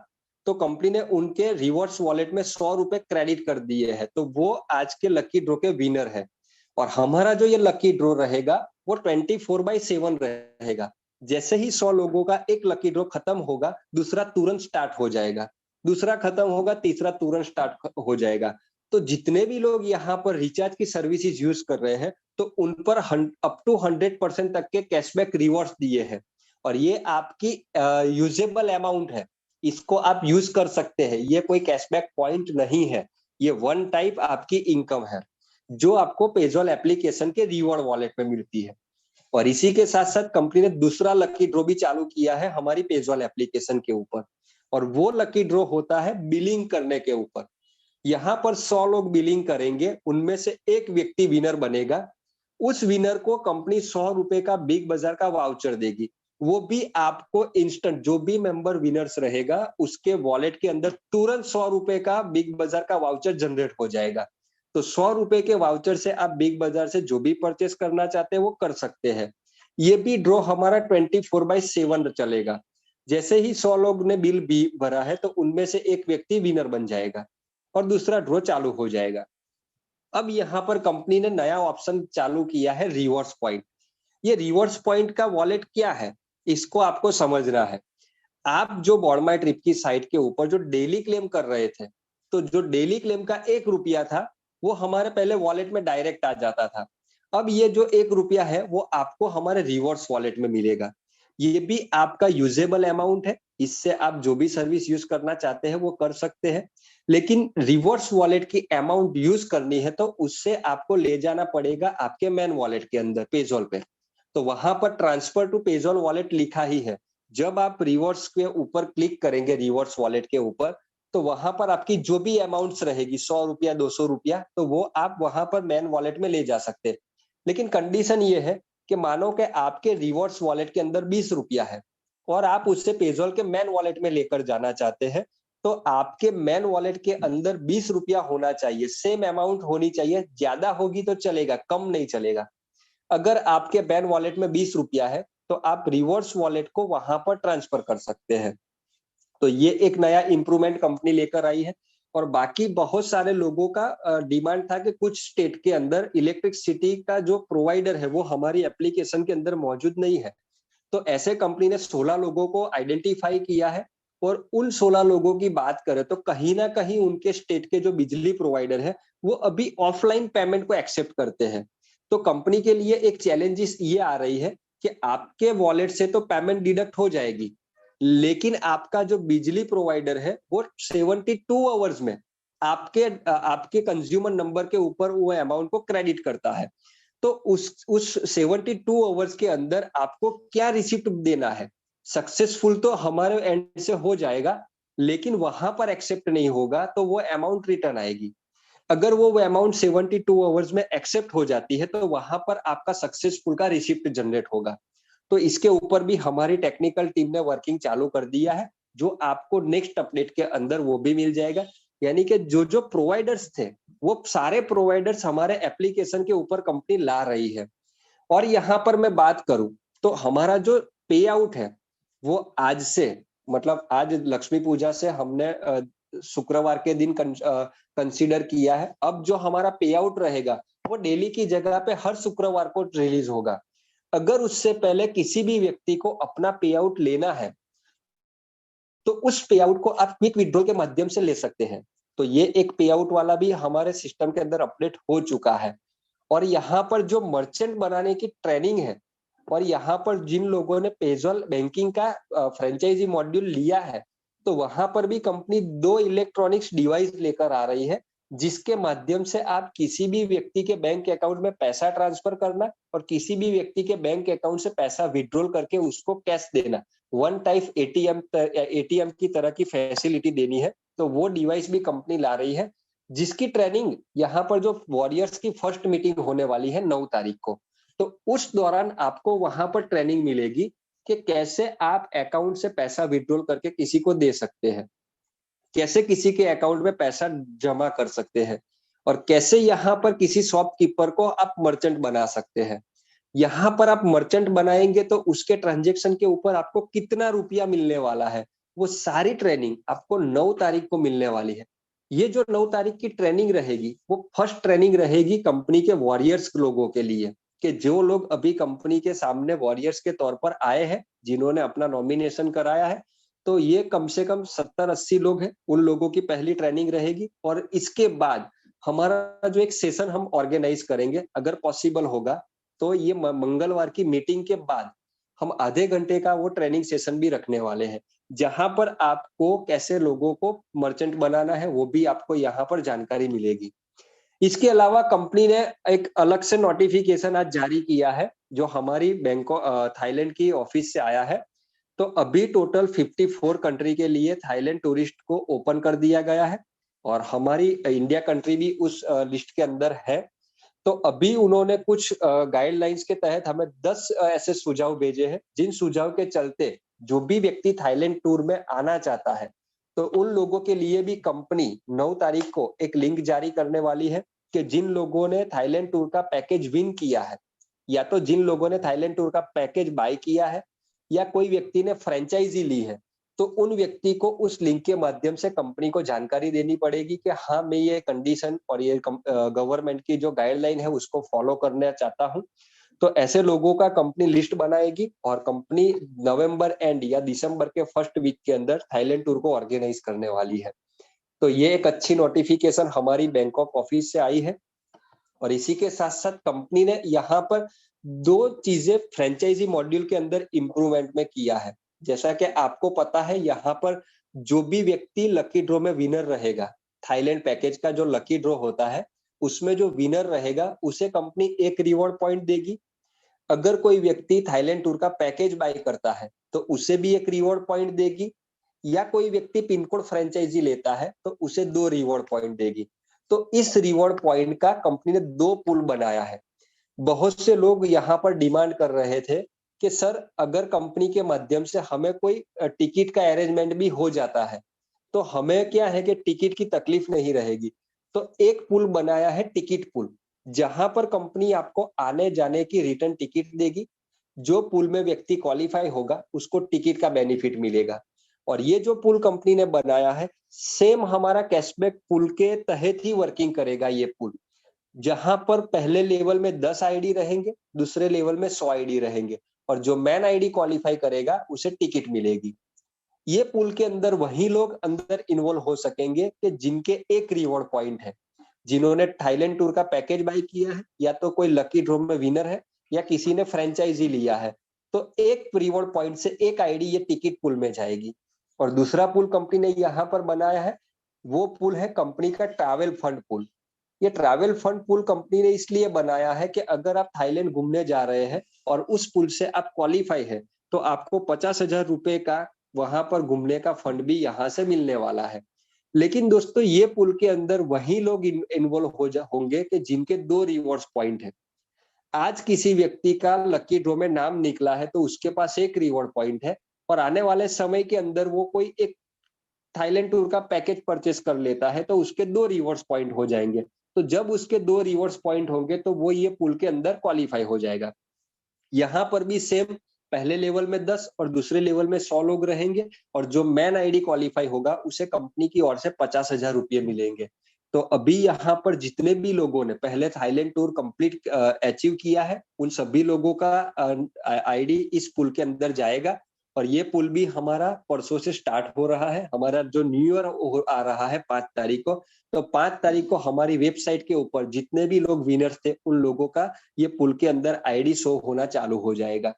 तो कंपनी ने उनके रिवॉर्ड्स वॉलेट में 100 रुपए क्रेडिट कर दिए हैं, तो वो आज के लकी ड्रॉ के विनर है। और हमारा जो ये लकी ड्रॉ रहेगा वो 24/7 रहेगा। जैसे ही 100 लोगों का एक लकी ड्रॉ खत्म होगा, दूसरा तुरंत स्टार्ट हो जाएगा, दूसरा खत्म होगा, तीसरा तुरंत स्टार्ट हो जाएगा। तो जितने भी लोग यहाँ पर रिचार्ज की सर्विसेज यूज कर रहे हैं, तो उन पर अप टू 100% तक के कैशबैक रिवॉर्ड्स दिए हैं। और ये आपकी यूजेबल अमाउंट है, इसको आप यूज कर सकते हैं, ये कोई कैशबैक पॉइंट नहीं है, ये वन टाइप आपकी इनकम है जो आपको पेजॉल एप्लीकेशन के रिवॉर्ड वॉलेट में मिलती है। और इसी के साथ साथ कंपनी ने दूसरा लकी ड्रॉ भी चालू किया है हमारी पेजॉल एप्लीकेशन के ऊपर, और वो लकी ड्रॉ होता है बिलिंग करने के ऊपर। यहाँ पर 100 लोग बिलिंग करेंगे, उनमें से एक व्यक्ति विनर बनेगा। उस विनर को कंपनी 100 रुपए का बिग बाजार का वाउचर देगी, वो भी आपको इंस्टेंट। जो भी मेंबर विनर्स रहेगा उसके वॉलेट के अंदर तुरंत 100 रुपए का बिग बाजार का वाउचर जनरेट हो जाएगा। तो 100 रुपए के वाउचर से आप बिग बाजार से जो भी परचेस करना चाहते हैं वो कर सकते हैं। ये भी ड्रॉ हमारा 24/7 चलेगा। जैसे ही 100 लोग ने बिल भी भरा है, तो उनमें से एक व्यक्ति विनर बन जाएगा और दूसरा ड्रॉ चालू हो जाएगा। अब यहाँ पर कंपनी ने नया ऑप्शन चालू किया है, रिवॉर्ड्स पॉइंट। ये रिवॉर्ड्स पॉइंट का वॉलेट क्या है, इसको आपको समझना है। आप जो बॉडमाई ट्रिप की साइट के ऊपर जो डेली क्लेम कर रहे थे, तो जो डेली क्लेम का 1 रुपया था, वो हमारे पहले वॉलेट में डायरेक्ट आ जाता था। अब ये जो 1 रुपया है वो आपको हमारे रिवॉर्ड्स वॉलेट में मिलेगा। ये भी आपका यूजेबल अमाउंट है, इससे आप जो भी सर्विस यूज करना चाहते हैं वो कर सकते हैं। लेकिन रिवॉर्ड्स वॉलेट की अमाउंट यूज करनी है तो उससे आपको ले जाना पड़ेगा आपके मेन वॉलेट के अंदर, पेजॉल पे। तो वहां पर ट्रांसफर टू पेजॉल वॉलेट लिखा ही है। जब आप रिवॉर्ड्स के ऊपर क्लिक करेंगे, रिवॉर्ड्स वॉलेट के ऊपर, तो वहां पर आपकी जो भी अमाउंट्स रहेगी, 100 रुपया, 200 रुपया, तो वो आप वहां पर मेन वॉलेट में ले जा सकते हैं। लेकिन कंडीशन ये है कि मानो कि आपके रिवॉर्ड्स वॉलेट के अंदर 20 रुपया है और आप उससे पेजॉल के मेन वॉलेट में लेकर जाना चाहते हैं, तो आपके मेन वॉलेट के अंदर 20 रुपया होना चाहिए, सेम अमाउंट होनी चाहिए। ज्यादा होगी तो चलेगा, कम नहीं चलेगा। अगर आपके मेन वॉलेट में 20 रुपया है तो आप रिवॉर्ड्स वॉलेट को वहां पर ट्रांसफर कर सकते हैं। तो ये एक नया इंप्रूवमेंट कंपनी लेकर आई है। और बाकी बहुत सारे लोगों का डिमांड था कि कुछ स्टेट के अंदर इलेक्ट्रिसिटी का जो प्रोवाइडर है वो हमारी एप्लीकेशन के अंदर मौजूद नहीं है। तो ऐसे कंपनी ने 16 लोगों को आइडेंटिफाई किया है, और उन 16 लोगों की बात करें तो कहीं ना कहीं उनके स्टेट के जो बिजली प्रोवाइडर है वो अभी ऑफलाइन पेमेंट को एक्सेप्ट करते हैं। तो कंपनी के लिए एक चैलेंजेस ये आ रही है कि आपके वॉलेट से तो पेमेंट डिडक्ट हो जाएगी, लेकिन आपका जो बिजली प्रोवाइडर है वो 72 आवर्स में आपके कंज्यूमर नंबर के ऊपर वो अमाउंट को क्रेडिट करता है। तो उस 72 आवर्स के अंदर आपको क्या रिसिप्ट देना है, सक्सेसफुल तो हमारे एंड से हो जाएगा, लेकिन वहां पर एक्सेप्ट नहीं होगा तो वो अमाउंट रिटर्न आएगी। अगर वो अमाउंट 72 आवर्स में एक्सेप्ट हो जाती है तो वहां पर आपका सक्सेसफुल का रिसिप्ट जनरेट होगा। तो इसके ऊपर भी हमारी टेक्निकल टीम ने वर्किंग चालू कर दिया है, जो आपको नेक्स्ट अपडेट के अंदर वो भी मिल जाएगा। यानी कि जो जो प्रोवाइडर्स थे वो सारे प्रोवाइडर्स हमारे एप्लीकेशन के ऊपर कंपनी ला रही है। और यहाँ पर मैं बात करूं तो हमारा जो पे आउट है वो आज से, मतलब आज लक्ष्मी पूजा से हमने शुक्रवार के दिन कंसीडर किया है। अब जो हमारा पे आउट रहेगा वो डेली की जगह पे हर शुक्रवार को रिलीज होगा। अगर उससे पहले किसी भी व्यक्ति को अपना पे आउट लेना है तो उस पे आउट को आप क्विक विड्रॉल के माध्यम से ले सकते हैं। तो ये एक पे आउट वाला भी हमारे सिस्टम के अंदर अपडेट हो चुका है। और यहाँ पर जो मर्चेंट बनाने की ट्रेनिंग है, और यहाँ पर जिन लोगों ने पेजॉल बैंकिंग का फ्रेंचाइजी मॉड्यूल लिया है, तो वहां पर भी कंपनी 2 इलेक्ट्रॉनिक्स डिवाइस लेकर आ रही है, जिसके माध्यम से आप किसी भी व्यक्ति के बैंक अकाउंट में पैसा ट्रांसफर करना और किसी भी व्यक्ति के बैंक अकाउंट से पैसा विड्रॉल करके उसको कैश देना, वन टाइप एटीएम की तरह की फैसिलिटी देनी है। तो वो डिवाइस भी कंपनी ला रही है, जिसकी ट्रेनिंग यहाँ पर जो वॉरियर्स की फर्स्ट मीटिंग होने वाली है 9 तारीख को, तो उस दौरान आपको वहां पर ट्रेनिंग मिलेगी कि कैसे आप अकाउंट से पैसा विड्रॉल करके किसी को दे सकते हैं। कैसे किसी के अकाउंट में पैसा जमा कर सकते हैं, और कैसे यहाँ पर किसी शॉपकीपर को आप मर्चेंट बना सकते हैं। यहाँ पर आप मर्चेंट बनाएंगे तो उसके ट्रांजेक्शन के ऊपर आपको कितना रुपया मिलने वाला है, वो सारी ट्रेनिंग आपको 9 तारीख को मिलने वाली है। ये जो 9 तारीख की ट्रेनिंग रहेगी, वो फर्स्ट ट्रेनिंग रहेगी कंपनी के वॉरियर्स लोगों के लिए, कि जो लोग अभी कंपनी के सामने वॉरियर्स के तौर पर आए हैं, जिन्होंने अपना नॉमिनेशन कराया है, तो ये कम से कम 70-80 लोग हैं, उन लोगों की पहली ट्रेनिंग रहेगी। और इसके बाद हमारा जो एक सेशन हम ऑर्गेनाइज करेंगे, अगर पॉसिबल होगा तो ये मंगलवार की मीटिंग के बाद हम आधे घंटे का वो ट्रेनिंग सेशन भी रखने वाले हैं, जहां पर आपको कैसे लोगों को मर्चेंट बनाना है वो भी आपको यहाँ पर जानकारी मिलेगी। इसके अलावा कंपनी ने एक अलग से नोटिफिकेशन आज जारी किया है, जो हमारी बैंकॉक थाईलैंड की ऑफिस से आया है। तो अभी टोटल 54 कंट्री के लिए थाईलैंड टूरिस्ट को ओपन कर दिया गया है, और हमारी इंडिया कंट्री भी उस लिस्ट के अंदर है। तो अभी उन्होंने कुछ गाइडलाइंस के तहत हमें 10 ऐसे सुझाव भेजे हैं, जिन सुझाव के चलते जो भी व्यक्ति थाईलैंड टूर में आना चाहता है, तो उन लोगों के लिए भी कंपनी 9 तारीख को एक लिंक जारी करने वाली है, कि जिन लोगों ने थाईलैंड टूर का पैकेज विन किया है, या तो जिन लोगों ने थाईलैंड टूर का पैकेज बाय किया है, या कोई व्यक्ति ने फ्रेंचाइजी ली है, तो उन व्यक्ति को उस लिंक के माध्यम से कंपनी को जानकारी देनी पड़ेगी कि हाँ, मैं ये कंडीशन और ये गवर्नमेंट की जो गाइडलाइन है उसको फॉलो करना चाहता हूँ। तो ऐसे लोगों का कंपनी लिस्ट बनाएगी, और कंपनी नवंबर एंड या दिसंबर के फर्स्ट वीक के अंदर थाईलैंड टूर को ऑर्गेनाइज करने वाली है। तो ये एक अच्छी नोटिफिकेशन हमारी बैंकॉक ऑफिस से आई है। और इसी के साथ साथ कंपनी ने यहाँ पर 2 चीजें फ्रेंचाइजी मॉड्यूल के अंदर इम्प्रूवमेंट में किया है। जैसा कि आपको पता है, यहाँ पर जो भी व्यक्ति लकी ड्रॉ में विनर रहेगा, थाईलैंड पैकेज का जो लकी ड्रॉ होता है, उसमें जो विनर रहेगा उसे कंपनी एक रिवॉर्ड पॉइंट देगी। अगर कोई व्यक्ति थाईलैंड टूर का पैकेज बाय करता है तो उसे भी एक रिवॉर्ड पॉइंट देगी, या कोई व्यक्ति पिन कोड फ्रेंचाइजी लेता है तो उसे 2 रिवॉर्ड पॉइंट देगी। तो इस रिवॉर्ड पॉइंट का कंपनी ने 2 पूल बनाया है। बहुत से लोग यहाँ पर डिमांड कर रहे थे कि सर, अगर कंपनी के माध्यम से हमें कोई टिकट का अरेंजमेंट भी हो जाता है, तो हमें क्या है कि टिकट की तकलीफ नहीं रहेगी। तो एक पूल बनाया है, टिकट पूल, जहां पर कंपनी आपको आने जाने की रिटर्न टिकट देगी। जो पूल में व्यक्ति क्वालिफाई होगा उसको टिकट का बेनिफिट मिलेगा। और ये जो पूल कंपनी ने बनाया है, सेम हमारा कैशबैक पूल के तहत ही वर्किंग करेगा ये पूल, जहां पर पहले लेवल में 10 आईडी रहेंगे, दूसरे लेवल में 100 आईडी रहेंगे, और जो मैन आईडी क्वालिफाई करेगा उसे टिकट मिलेगी। ये पूल के अंदर वही लोग अंदर इन्वॉल्व हो सकेंगे कि जिनके एक रिवॉर्ड पॉइंट है, जिन्होंने थाईलैंड टूर का पैकेज बाय किया है, या तो कोई लकी ड्रॉ में विनर है, या किसी ने फ्रेंचाइजी लिया है। तो एक रिवॉर्ड पॉइंट से एक आईडी ये टिकट पूल में जाएगी। और दूसरा पूल कंपनी ने यहाँ पर बनाया है, वो पूल है कंपनी का ट्रैवल फंड पूल। ये ट्रैवल फंड पूल कंपनी ने इसलिए बनाया है कि अगर आप थाईलैंड घूमने जा रहे हैं और उस पूल से आप क्वालिफाई है, तो आपको 50,000 रुपए का वहां पर घूमने का फंड भी यहाँ से मिलने वाला है। लेकिन दोस्तों, ये पूल के अंदर वही लोग इन्वॉल्व होंगे कि जिनके 2 रिवॉर्ड्स पॉइंट है। आज किसी व्यक्ति का लकी ड्रॉ में नाम निकला है तो उसके पास एक रिवॉर्ड पॉइंट है, और आने वाले समय के अंदर वो कोई एक थाईलैंड टूर का पैकेज परचेस कर लेता है तो उसके 2 रिवॉर्ड्स पॉइंट हो जाएंगे। तो जब उसके 2 रिवॉर्ड्स पॉइंट होंगे तो वो ये पूल के अंदर क्वालिफाई हो जाएगा। यहाँ पर भी सेम, पहले लेवल में 10 और दूसरे लेवल में 100 लोग रहेंगे, और जो मैन आईडी क्वालिफाई होगा उसे कंपनी की ओर से 50,000 रुपये मिलेंगे। तो अभी यहाँ पर जितने भी लोगों ने पहले थाईलैंड टूर कंप्लीट अचीव किया है, उन सभी लोगों का आईडी इस पूल के अंदर जाएगा। और ये पूल भी हमारा परसों से स्टार्ट हो रहा है। हमारा जो न्यू ईयर आ रहा है 5 तारीख को, तो 5 तारीख को हमारी वेबसाइट के ऊपर जितने भी लोग विनर्स थे उन लोगों का ये पूल के अंदर आईडी शो होना चालू हो जाएगा।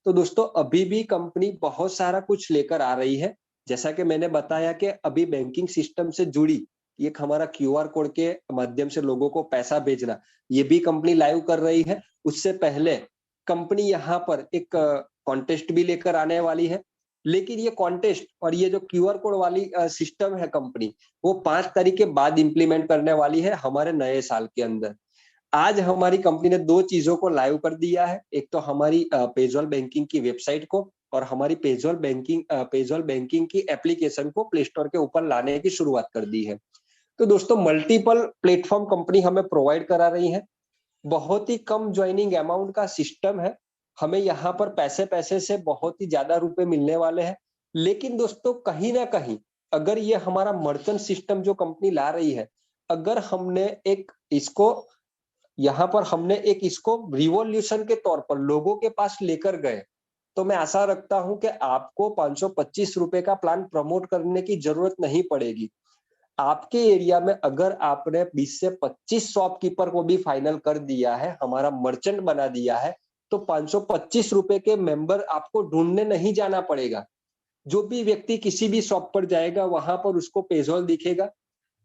तो दोस्तों, अभी भी कंपनी बहुत सारा कुछ लेकर आ रही है। जैसा कि मैंने बताया कि अभी बैंकिंग सिस्टम से जुड़ी एक हमारा क्यूआर कोड के माध्यम से लोगों को पैसा भेजना, ये भी कंपनी लाइव कर रही है। उससे पहले कंपनी यहाँ पर एक कॉन्टेस्ट भी लेकर आने वाली है। लेकिन ये कॉन्टेस्ट और ये जो क्यूआर कोड वाली सिस्टम है कंपनी, वो 5 तारीख के बाद इंप्लीमेंट करने वाली है हमारे नए साल के अंदर। आज हमारी कंपनी ने 2 चीजों को लाइव कर दिया है। एक तो हमारी पेजॉल बैंकिंग की वेबसाइट को, और हमारी पेजॉल बैंकिंग की एप्लीकेशन को प्ले स्टोर के ऊपर लाने की शुरुआत कर दी है। तो दोस्तों मल्टीपल प्लेटफॉर्म कंपनी हमें प्रोवाइड करा रही है। बहुत ही कम ज्वाइनिंग अमाउंट का सिस्टम है। हमें यहाँ पर पैसे पैसे से बहुत ही ज्यादा रुपए मिलने वाले हैं। लेकिन दोस्तों कहीं ना कहीं अगर ये हमारा मर्चेंट सिस्टम जो कंपनी ला रही है, अगर हमने एक इसको यहाँ पर हमने एक इसको रिवॉल्यूशन के तौर पर लोगों के पास लेकर गए, तो मैं आशा रखता हूं कि आपको 525 रुपए का प्लान प्रमोट करने की जरूरत नहीं पड़ेगी। आपके एरिया में अगर आपने 20 से 25 शॉपकीपर को भी फाइनल कर दिया है, हमारा मर्चेंट बना दिया है, तो 525 रुपए के मेंबर आपको ढूंढने नहीं जाना पड़ेगा। जो भी व्यक्ति किसी भी शॉप पर जाएगा वहां पर उसको पेजॉल दिखेगा,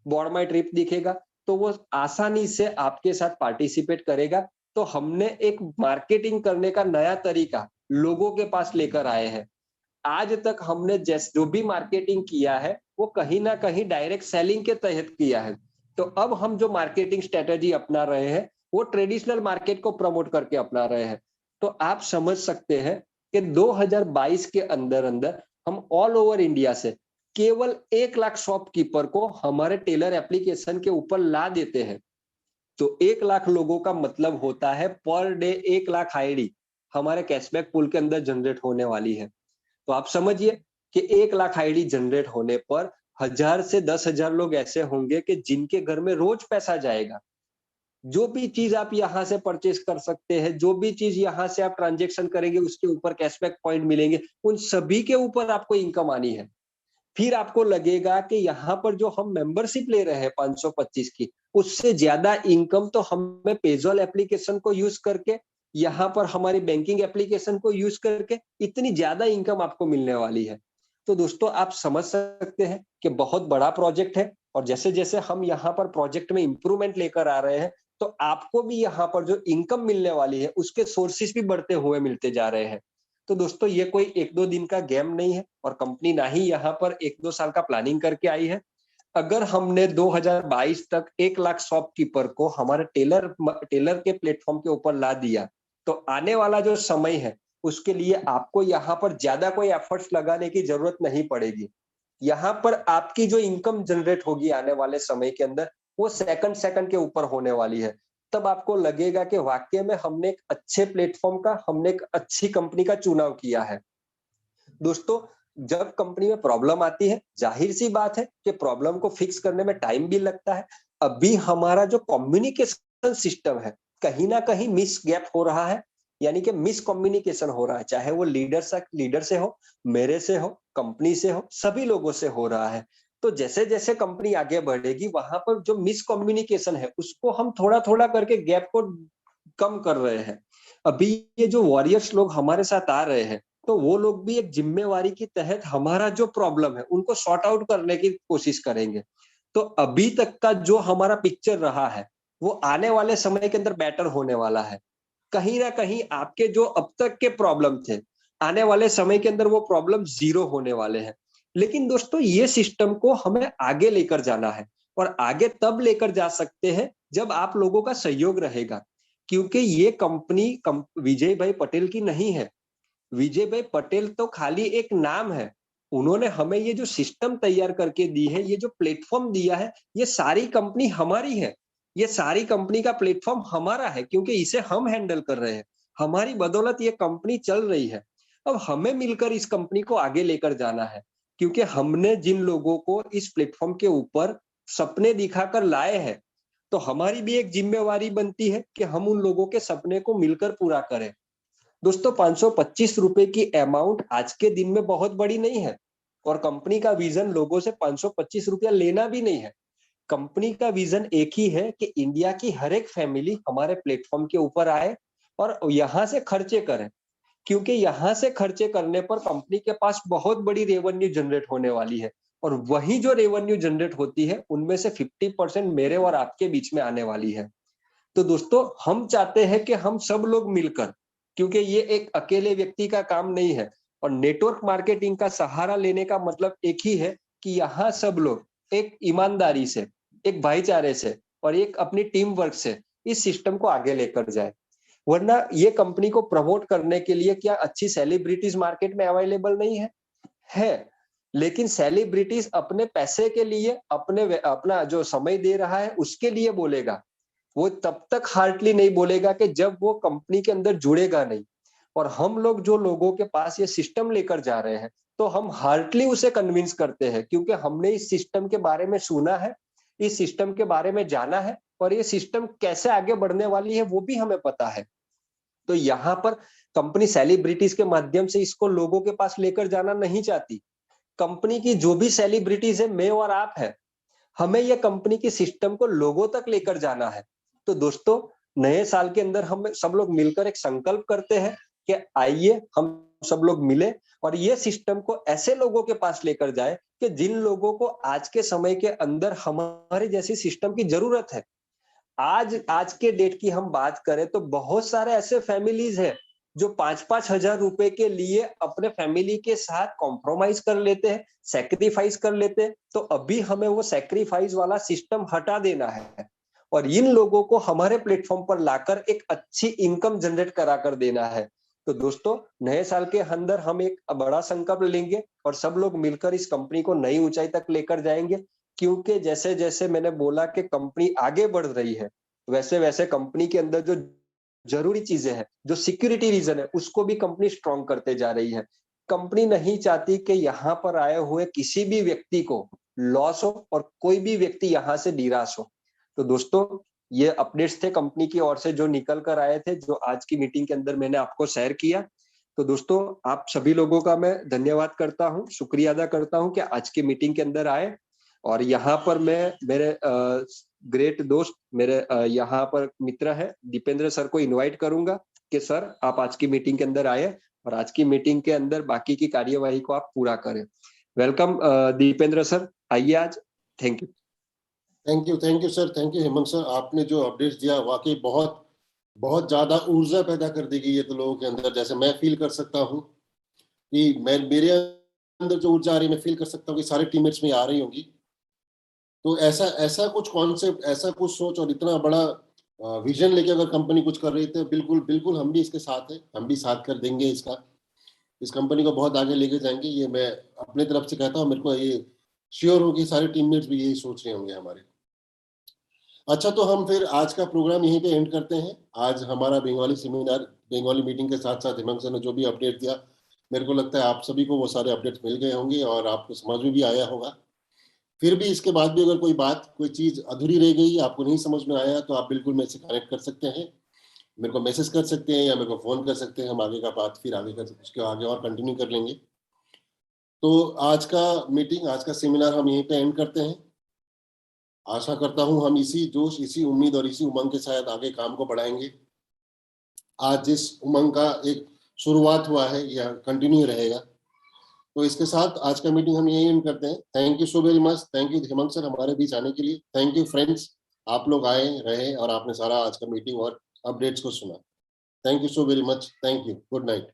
बॉर्ड माई ट्रिप दिखेगा, तो वो आसानी से आपके साथ पार्टिसिपेट करेगा। तो हमने एक मार्केटिंग करने का नया तरीका लोगों के पास लेकर आए हैं। आज तक हमने जो भी मार्केटिंग किया है वो कहीं ना कहीं डायरेक्ट सेलिंग के तहत किया है। तो अब हम जो मार्केटिंग स्ट्रेटेजी अपना रहे हैं वो ट्रेडिशनल मार्केट को प्रमोट करके अपना रहे हैं। तो आप समझ सकते हैं कि 2022 के अंदर अंदर हम ऑल ओवर इंडिया से केवल 1 लाख शॉपकीपर को हमारे टेलर एप्लीकेशन के ऊपर ला देते हैं। तो 1 लाख लोगों का मतलब होता है पर डे 1 लाख आईडी हमारे कैशबैक पूल के अंदर जनरेट होने वाली है। तो आप समझिए कि 1 लाख आईडी जनरेट होने पर 1000 से 10,000 लोग ऐसे होंगे कि जिनके घर में रोज पैसा जाएगा। जो भी चीज आप यहाँ से परचेस कर सकते हैं, जो भी चीज यहाँ से आप ट्रांजेक्शन करेंगे उसके ऊपर कैशबैक पॉइंट मिलेंगे, उन सभी के ऊपर आपको इनकम आनी है। फिर आपको लगेगा कि यहाँ पर जो हम मेंबरशिप ले रहे हैं 525 की, उससे ज्यादा इनकम तो हमें पेजॉल एप्लीकेशन को यूज करके, यहाँ पर हमारी बैंकिंग एप्लीकेशन को यूज करके इतनी ज्यादा इनकम आपको मिलने वाली है। तो दोस्तों आप समझ सकते हैं कि बहुत बड़ा प्रोजेक्ट है, और जैसे जैसे हम यहाँ पर प्रोजेक्ट में इंप्रूवमेंट लेकर आ रहे हैं, तो आपको भी यहाँ पर जो इनकम मिलने वाली है उसके सोर्सेस भी बढ़ते हुए मिलते जा रहे हैं। तो दोस्तों ये कोई 1-2 दिन का गेम नहीं है, और कंपनी ना ही यहाँ पर 1-2 साल का प्लानिंग करके आई है। अगर हमने 2022 तक 1 लाख शॉपकीपर को हमारे टेलर के प्लेटफॉर्म के ऊपर ला दिया, तो आने वाला जो समय है उसके लिए आपको यहाँ पर ज्यादा कोई एफर्ट्स लगाने की जरूरत नहीं पड़ेगी। यहाँ पर आपकी जो इनकम जनरेट होगी आने वाले समय के अंदर, वो सेकंड के ऊपर होने वाली है। तब आपको लगेगा कि वाकई में हमने एक अच्छे प्लेटफॉर्म का, हमने एक अच्छी कंपनी का चुनाव किया है। दोस्तों जब कंपनी में प्रॉब्लम आती है, जाहिर सी बात है कि प्रॉब्लम को फिक्स करने में टाइम भी लगता है। अभी हमारा जो कम्युनिकेशन सिस्टम है कहीं ना कहीं मिस गैप हो रहा है, यानी कि मिस कम्युनिकेशन हो रहा है, चाहे वो लीडर से हो, मेरे से हो, कंपनी से हो, सभी लोगों से हो रहा है। तो जैसे जैसे कंपनी आगे बढ़ेगी वहां पर जो मिस कम्युनिकेशन है उसको हम थोड़ा थोड़ा करके गैप को कम कर रहे हैं। अभी ये जो वॉरियर्स लोग हमारे साथ आ रहे हैं, तो वो लोग भी एक जिम्मेवारी के तहत हमारा जो प्रॉब्लम है उनको सॉर्ट आउट करने की कोशिश करेंगे। तो अभी तक का जो हमारा पिक्चर रहा है वो आने वाले समय के अंदर बेटर होने वाला है। कहीं ना कहीं आपके जो अब तक के प्रॉब्लम थे, आने वाले समय के अंदर वो प्रॉब्लम जीरो होने वाले हैं। लेकिन दोस्तों ये सिस्टम को हमें आगे लेकर जाना है, और आगे तब लेकर जा सकते हैं जब आप लोगों का सहयोग रहेगा। क्योंकि ये कंपनी विजय भाई पटेल की नहीं है। विजय भाई पटेल तो खाली एक नाम है। उन्होंने हमें ये जो सिस्टम तैयार करके दी है, ये जो प्लेटफॉर्म दिया है, ये सारी कंपनी हमारी है। ये सारी कंपनी का प्लेटफॉर्म हमारा है, क्योंकि इसे हम हैंडल कर रहे हैं। हमारी बदौलत ये कंपनी चल रही है। अब हमें मिलकर इस कंपनी को आगे लेकर जाना है, क्योंकि हमने जिन लोगों को इस प्लेटफॉर्म के ऊपर सपने दिखाकर लाए हैं, तो हमारी भी एक जिम्मेवारी बनती है कि हम उन लोगों के सपने को मिलकर पूरा करें। दोस्तों 525 रुपए की अमाउंट आज के दिन में बहुत बड़ी नहीं है, और कंपनी का विजन लोगों से 525 रुपया लेना भी नहीं है। कंपनी का विजन एक ही है कि इंडिया की हर एक फैमिली हमारे प्लेटफॉर्म के ऊपर आए और यहाँ से खर्चे करे, क्योंकि यहाँ से खर्चे करने पर कंपनी के पास बहुत बड़ी रेवेन्यू जनरेट होने वाली है, और वही जो रेवेन्यू जनरेट होती है उनमें से 50% मेरे और आपके बीच में आने वाली है। तो दोस्तों हम चाहते हैं कि हम सब लोग मिलकर, क्योंकि ये एक अकेले व्यक्ति का काम नहीं है, और नेटवर्क मार्केटिंग का सहारा लेने का मतलब एक ही है कि यहाँ सब लोग एक ईमानदारी से, एक भाईचारे से और एक अपनी टीम वर्क से इस सिस्टम को आगे लेकर जाए। वरना ये कंपनी को प्रमोट करने के लिए क्या अच्छी सेलिब्रिटीज मार्केट में अवेलेबल नहीं है, लेकिन सेलिब्रिटीज अपने पैसे के लिए अपना जो समय दे रहा है उसके लिए बोलेगा। वो तब तक हार्डली नहीं बोलेगा कि जब वो कंपनी के अंदर जुड़ेगा नहीं। और हम लोग जो लोगों के पास ये सिस्टम लेकर जा रहे हैं, तो हम हार्डली उसे कन्विंस करते हैं, क्योंकि हमने इस सिस्टम के बारे में सुना है, इस सिस्टम के बारे में जाना है, और ये सिस्टम कैसे आगे बढ़ने वाली है वो भी हमें पता है। तो यहाँ पर कंपनी सेलिब्रिटीज के माध्यम से इसको लोगों के पास लेकर जाना नहीं चाहती। कंपनी की जो भी सेलिब्रिटीज है, मैं और आप है, हमें ये कंपनी की सिस्टम को लोगों तक लेकर जाना है। तो दोस्तों, नए साल के अंदर हम सब लोग मिलकर एक संकल्प करते हैं कि आइए हम सब लोग मिले और ये सिस्टम को ऐसे लोगों के पास लेकर जाए कि जिन लोगों को आज के समय के अंदर हमारे जैसी सिस्टम की जरूरत है। आज के डेट की हम बात करें तो बहुत सारे ऐसे फैमिलीज हैं जो 5-5 हजार रुपए के लिए अपने फैमिली के साथ कॉम्प्रोमाइज कर लेते हैं, सेक्रीफाइस कर लेते हैं। तो अभी हमें वो सेक्रीफाइस वाला सिस्टम हटा देना है और इन लोगों को हमारे प्लेटफॉर्म पर लाकर एक अच्छी इनकम जनरेट करा कर देना है। तो दोस्तों, नए साल के अंदर हम एक बड़ा संकल्प लेंगे और सब लोग मिलकर इस कंपनी को नई ऊंचाई तक लेकर जाएंगे। क्योंकि जैसे जैसे मैंने बोला कि कंपनी आगे बढ़ रही है, वैसे वैसे कंपनी के अंदर जो जरूरी चीजें हैं, जो सिक्योरिटी रीजन है, उसको भी कंपनी स्ट्रॉन्ग करते जा रही है। कंपनी नहीं चाहती कि यहाँ पर आए हुए किसी भी व्यक्ति को लॉस हो और कोई भी व्यक्ति यहाँ से निराश हो। तो दोस्तों, ये अपडेट्स थे कंपनी की ओर से जो निकल कर आए थे, जो आज की मीटिंग के अंदर मैंने आपको शेयर किया। तो दोस्तों, आप सभी लोगों का मैं धन्यवाद करता हूँ, शुक्रिया अदा करता हूँ कि आज की मीटिंग के अंदर आए। और यहाँ पर मैं मेरे ग्रेट दोस्त, मेरे यहाँ पर मित्र है दीपेंद्र सर को इनवाइट करूंगा कि सर आप आज की मीटिंग के अंदर आए और आज की मीटिंग के अंदर बाकी की कार्यवाही को आप पूरा करें। वेलकम दीपेंद्र सर, आइए आज। Thank you. Thank you sir, thank you Hemant sir. आपने जो अपडेट्स दिया वाकई बहुत बहुत ज्यादा ऊर्जा पैदा कर देगी ये तो लोगों के अंदर। जैसे मैं फील कर सकता हूँ कि मेरे अंदर जो ऊर्जा आ रही है, मैं फील कर सकता हूँ कि सारे टीममेट्स में आ रही होंगी। तो ऐसा ऐसा कुछ कॉन्सेप्ट, ऐसा कुछ सोच और इतना बड़ा विजन लेके अगर कंपनी कुछ कर रही है तो बिल्कुल बिल्कुल हम भी इसके साथ हैं, हम भी साथ कर देंगे इसका। इस कंपनी को बहुत आगे लेके जाएंगे, ये मैं अपने तरफ से कहता हूँ। मेरे को ये श्योर हो कि सारे टीममेट्स भी यही सोच रहे होंगे हमारे। अच्छा, तो हम फिर आज का प्रोग्राम यहीं पे एंड करते हैं। आज हमारा बंगाली सेमिनार, बंगाली मीटिंग के साथ साथ हेमंत सर ने जो भी अपडेट दिया, मेरे को लगता है आप सभी को वो सारे अपडेट्स मिल गए होंगे और आपको समझ में भी आया होगा। फिर भी इसके बाद भी अगर कोई बात, कोई चीज अधूरी रह गई, आपको नहीं समझ में आया, तो आप बिल्कुल मेरे से कनेक्ट कर सकते हैं, मेरे को मैसेज कर सकते हैं या मेरे को फोन कर सकते हैं। हम आगे का बात फिर आगे कर उसके आगे और कंटिन्यू कर लेंगे। तो आज का मीटिंग, आज का सेमिनार हम यहीं पे एंड करते हैं। आशा करता हूं हम इसी जोश, इसी उम्मीद और इसी उमंग के साथ आगे काम को बढ़ाएंगे। आज जिस उमंग का एक शुरुआत हुआ है यह कंटिन्यू रहेगा। तो इसके साथ आज का मीटिंग हम यही एंड करते हैं। Thank you so very much. Thank you Hemant sir हमारे बीच आने के लिए। थैंक यू फ्रेंड्स, आप लोग आए रहे और आपने सारा आज का मीटिंग और अपडेट्स को सुना। Thank you so very much. Thank you. Good night.